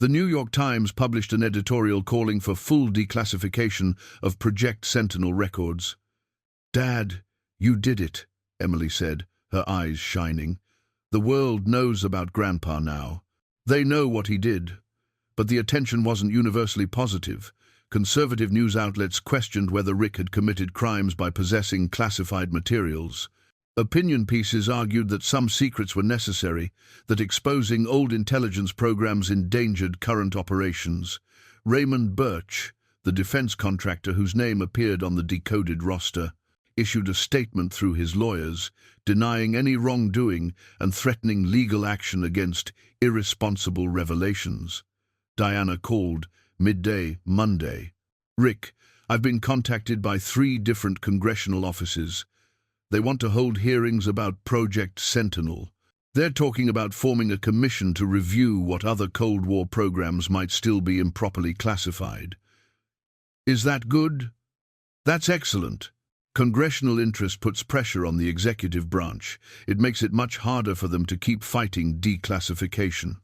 The New York Times published an editorial calling for full declassification of Project Sentinel records. "Dad, you did it," Emily said, her eyes shining. "The world knows about Grandpa now. They know what he did." But the attention wasn't universally positive. Conservative news outlets questioned whether Rick had committed crimes by possessing classified materials. Opinion pieces argued that some secrets were necessary, that exposing old intelligence programs endangered current operations. Raymond Birch, the defense contractor whose name appeared on the decoded roster, issued a statement through his lawyers, denying any wrongdoing and threatening legal action against irresponsible revelations. Diana called, midday, Monday. "Rick, I've been contacted by 3 different congressional offices. They want to hold hearings about Project Sentinel. They're talking about forming a commission to review what other Cold War programs might still be improperly classified." "Is that good?" "That's excellent. Congressional interest puts pressure on the executive branch. It makes it much harder for them to keep fighting declassification."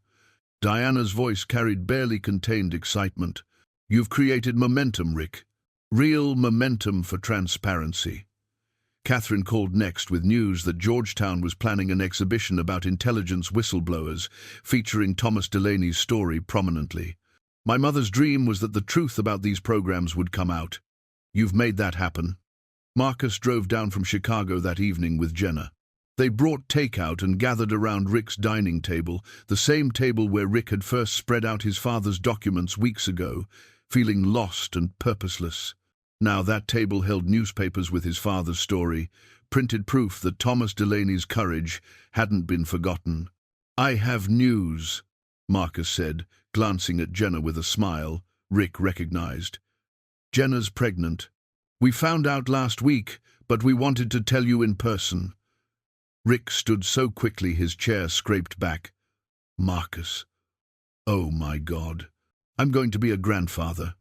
Diana's voice carried barely contained excitement. "You've created momentum, Rick. Real momentum for transparency." Catherine called next with news that Georgetown was planning an exhibition about intelligence whistleblowers, featuring Thomas Delaney's story prominently. "My mother's dream was that the truth about these programs would come out. You've made that happen." Marcus drove down from Chicago that evening with Jenna. They brought takeout and gathered around Rick's dining table, the same table where Rick had first spread out his father's documents weeks ago, feeling lost and purposeless. Now that table held newspapers with his father's story, printed proof that Thomas Delaney's courage hadn't been forgotten. "I have news," Marcus said, glancing at Jenna with a smile Rick recognized. "Jenna's pregnant. We found out last week, but we wanted to tell you in person." Rick stood so quickly his chair scraped back. "Marcus. Oh my God. I'm going to be a grandfather."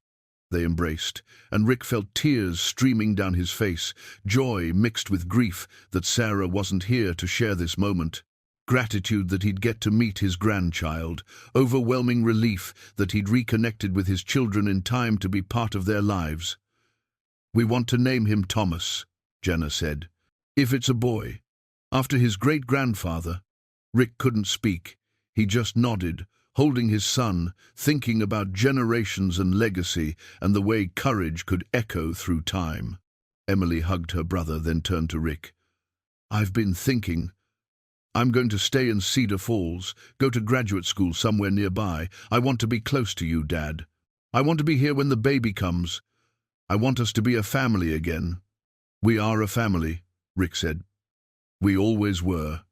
They embraced, and Rick felt tears streaming down his face, joy mixed with grief that Sarah wasn't here to share this moment, gratitude that he'd get to meet his grandchild, overwhelming relief that he'd reconnected with his children in time to be part of their lives. "We want to name him Thomas," Jenna said. "If it's a boy." After his great-grandfather, Rick couldn't speak. He just nodded, holding his son, thinking about generations and legacy and the way courage could echo through time. Emily hugged her brother, then turned to Rick. "I've been thinking. I'm going to stay in Cedar Falls, go to graduate school somewhere nearby. I want to be close to you, Dad. I want to be here when the baby comes. I want us to be a family again." "We are a family," Rick said. "We always were.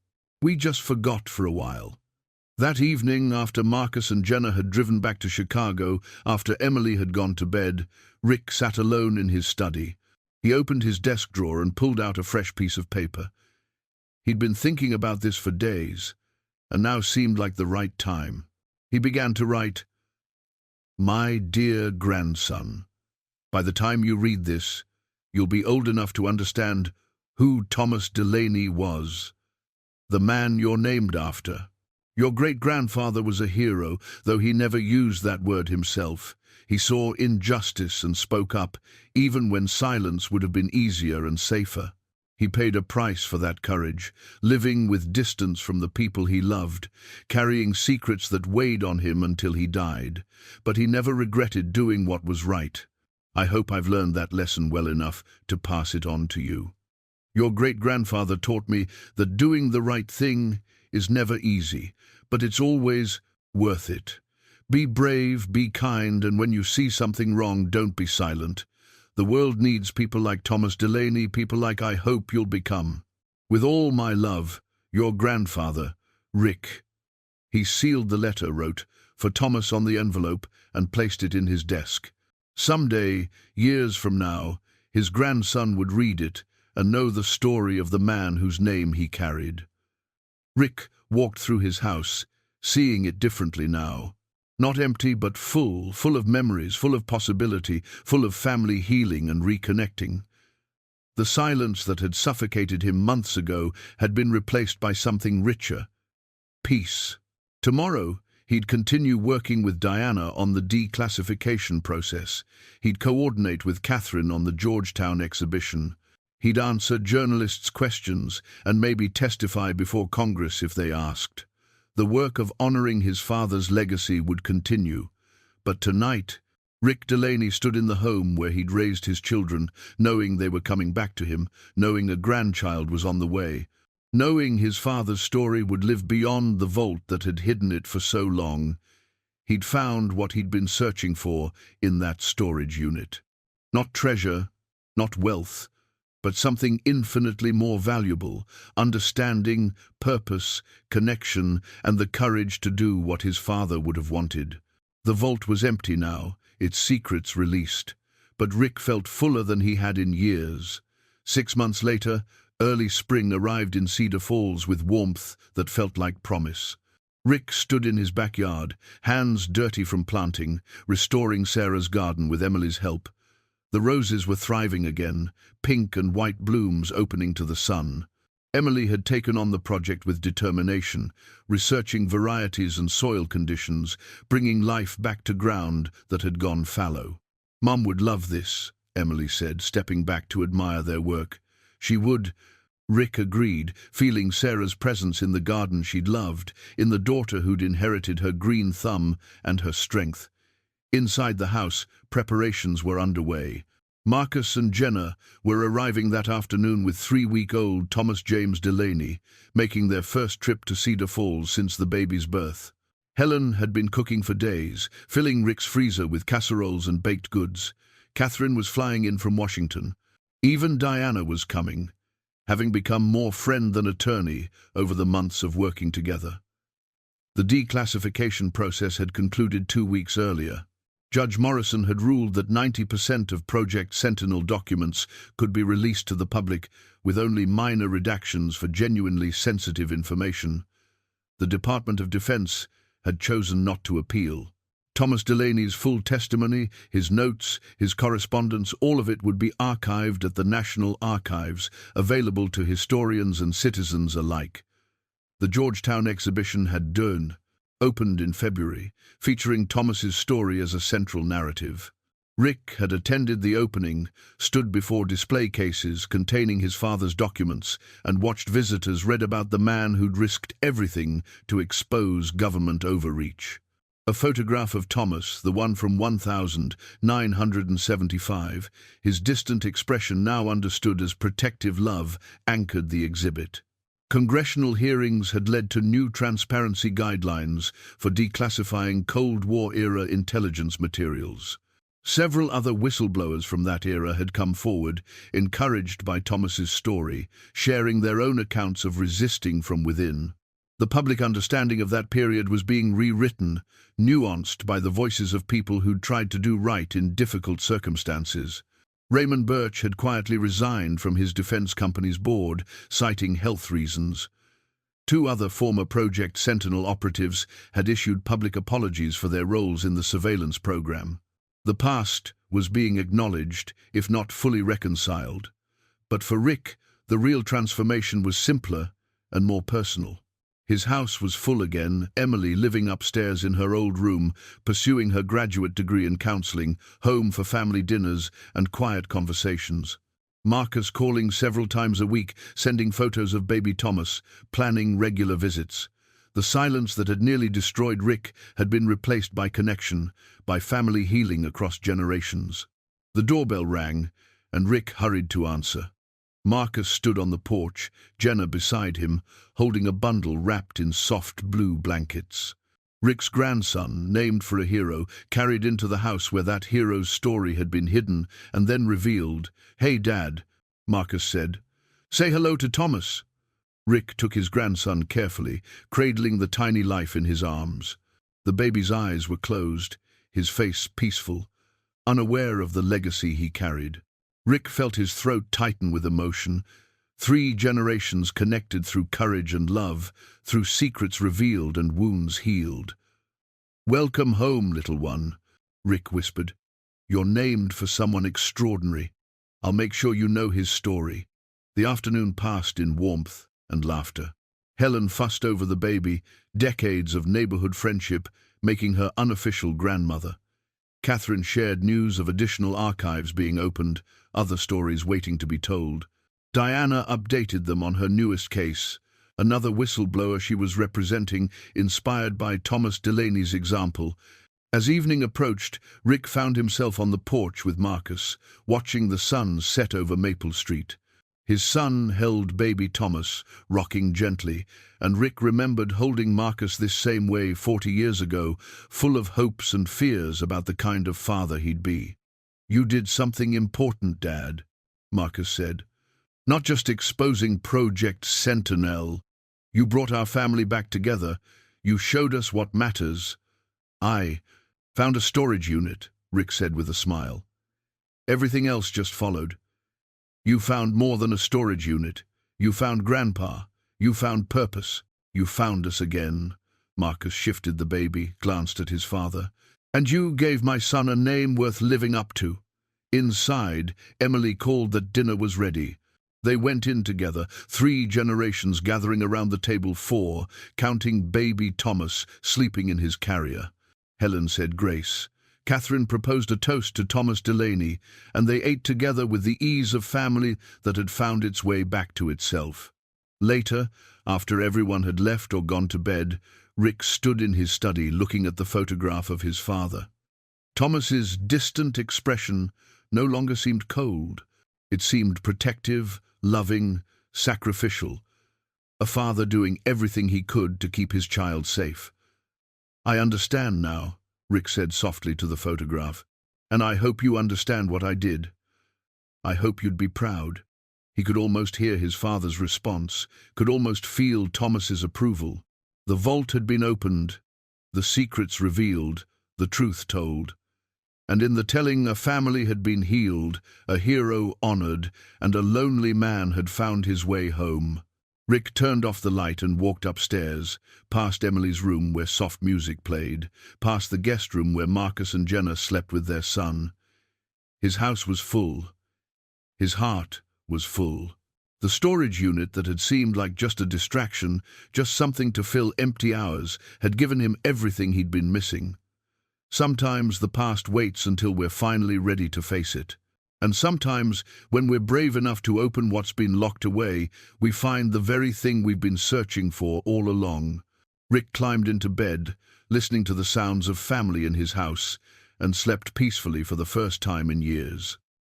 We just forgot for a while." That evening, after Marcus and Jenna had driven back to Chicago, after Emily had gone to bed, Rick sat alone in his study. He opened his desk drawer and pulled out a fresh piece of paper. He'd been thinking about this for days, and now seemed like the right time. He began to write, "My dear grandson, by the time you read this, you'll be old enough to understand who Thomas Delaney was, the man you're named after. Your great-grandfather was a hero, though he never used that word himself. He saw injustice and spoke up, even when silence would have been easier and safer. He paid a price for that courage, living with distance from the people he loved, carrying secrets that weighed on him until he died. But he never regretted doing what was right. I hope I've learned that lesson well enough to pass it on to you. Your great-grandfather taught me that doing the right thing is never easy, but it's always worth it. Be brave, be kind, and when you see something wrong, don't be silent. The world needs people like Thomas Delaney, people like I hope you'll become. With all my love, Your grandfather, Rick. He sealed the letter, wrote, for Thomas on the envelope, and placed it in his desk. Someday, years from now, his grandson would read it and know the story of the man whose name he carried. Rick walked through his house, seeing it differently now. Not empty, but full of memories, full of possibility, full of family healing and reconnecting. The silence that had suffocated him months ago had been replaced by something richer. Peace. Tomorrow, he'd continue working with Diana on the declassification process. He'd coordinate with Catherine on the Georgetown exhibition. He'd answer journalists' questions and maybe testify before Congress if they asked. The work of honoring his father's legacy would continue. But tonight, Rick Delaney stood in the home where he'd raised his children, knowing they were coming back to him, knowing a grandchild was on the way, knowing his father's story would live beyond the vault that had hidden it for so long. He'd found what he'd been searching for in that storage unit. Not treasure, not wealth, but something infinitely more valuable: understanding, purpose, connection, and the courage to do what his father would have wanted. The vault was empty now, its secrets released, but Rick felt fuller than he had in years. 6 months later, early spring arrived in Cedar Falls with warmth that felt like promise. Rick stood in his backyard, hands dirty from planting, restoring Sarah's garden with Emily's help. The roses were thriving again, pink and white blooms opening to the sun. Emily had taken on the project with determination, researching varieties and soil conditions, bringing life back to ground that had gone fallow. "Mum would love this," Emily said, stepping back to admire their work. "She would," Rick agreed, feeling Sarah's presence in the garden she'd loved, in the daughter who'd inherited her green thumb and her strength. Inside the house, preparations were underway. Marcus and Jenna were arriving that afternoon with 3-week-old Thomas James Delaney, making their first trip to Cedar Falls since the baby's birth. Helen had been cooking for days, filling Rick's freezer with casseroles and baked goods. Catherine was flying in from Washington. Even Diana was coming, having become more friend than attorney over the months of working together. The declassification process had concluded 2 weeks earlier. Judge Morrison had ruled that 90% of Project Sentinel documents could be released to the public, with only minor redactions for genuinely sensitive information. The Department of Defense had chosen not to appeal. Thomas Delaney's full testimony, his notes, his correspondence, all of it would be archived at the National Archives, available to historians and citizens alike. The Georgetown exhibition had opened in February, featuring Thomas's story as a central narrative. Rick had attended the opening, stood before display cases containing his father's documents, and watched visitors read about the man who'd risked everything to expose government overreach. A photograph of Thomas, the one from 1975, his distant expression now understood as protective love, anchored the exhibit. Congressional hearings had led to new transparency guidelines for declassifying Cold War-era intelligence materials. Several other whistleblowers from that era had come forward, encouraged by Thomas's story, sharing their own accounts of resisting from within. The public understanding of that period was being rewritten, nuanced by the voices of people who'd tried to do right in difficult circumstances. Raymond Birch had quietly resigned from his defense company's board, citing health reasons. 2 other former Project Sentinel operatives had issued public apologies for their roles in the surveillance program. The past was being acknowledged, if not fully reconciled. But for Rick, the real transformation was simpler and more personal. His house was full again, Emily living upstairs in her old room, pursuing her graduate degree in counseling, home for family dinners and quiet conversations. Marcus calling several times a week, sending photos of baby Thomas, planning regular visits. The silence that had nearly destroyed Rick had been replaced by connection, by family healing across generations. The doorbell rang, and Rick hurried to answer. Marcus stood on the porch, Jenna beside him, holding a bundle wrapped in soft blue blankets. Rick's grandson, named for a hero, carried into the house where that hero's story had been hidden and then revealed. "Hey, Dad," Marcus said. "Say hello to Thomas." Rick took his grandson carefully, cradling the tiny life in his arms. The baby's eyes were closed, his face peaceful, unaware of the legacy he carried. Rick felt his throat tighten with emotion. 3 generations connected through courage and love, through secrets revealed and wounds healed. "Welcome home, little one," Rick whispered. "You're named for someone extraordinary. I'll make sure you know his story." The afternoon passed in warmth and laughter. Helen fussed over the baby, decades of neighborhood friendship making her unofficial grandmother. Catherine shared news of additional archives being opened, other stories waiting to be told. Diana updated them on her newest case, another whistleblower she was representing, inspired by Thomas Delaney's example. As evening approached, Rick found himself on the porch with Marcus, watching the sun set over Maple Street. His son held baby Thomas, rocking gently, and Rick remembered holding Marcus this same way 40 years ago, full of hopes and fears about the kind of father he'd be. "You did something important, Dad," Marcus said. "Not just exposing Project Sentinel. You brought our family back together. You showed us what matters." "I found a storage unit," Rick said with a smile. "Everything else just followed. You found more than a storage unit. You found Grandpa. You found purpose. You found us again." Marcus shifted the baby, glanced at his father. "And you gave my son a name worth living up to." Inside, Emily called that dinner was ready. They went in together, 3 generations gathering around the table, 4, counting baby Thomas sleeping in his carrier. Helen said grace. Catherine proposed a toast to Thomas Delaney, and they ate together with the ease of family that had found its way back to itself. Later, after everyone had left or gone to bed, Rick stood in his study looking at the photograph of his father. Thomas's distant expression no longer seemed cold. It seemed protective, loving, sacrificial. A father doing everything he could to keep his child safe. "I understand now," Rick said softly to the photograph, "and I hope you understand what I did. I hope you'd be proud." He could almost hear his father's response, could almost feel Thomas's approval. The vault had been opened, the secrets revealed, the truth told. And in the telling, a family had been healed, a hero honored, and a lonely man had found his way home. Rick turned off the light and walked upstairs, past Emily's room where soft music played, past the guest room where Marcus and Jenna slept with their son. His house was full. His heart was full. The storage unit that had seemed like just a distraction, just something to fill empty hours, had given him everything he'd been missing. Sometimes the past waits until we're finally ready to face it. And sometimes, when we're brave enough to open what's been locked away, we find the very thing we've been searching for all along. Rick climbed into bed, listening to the sounds of family in his house, and slept peacefully for the first time in years.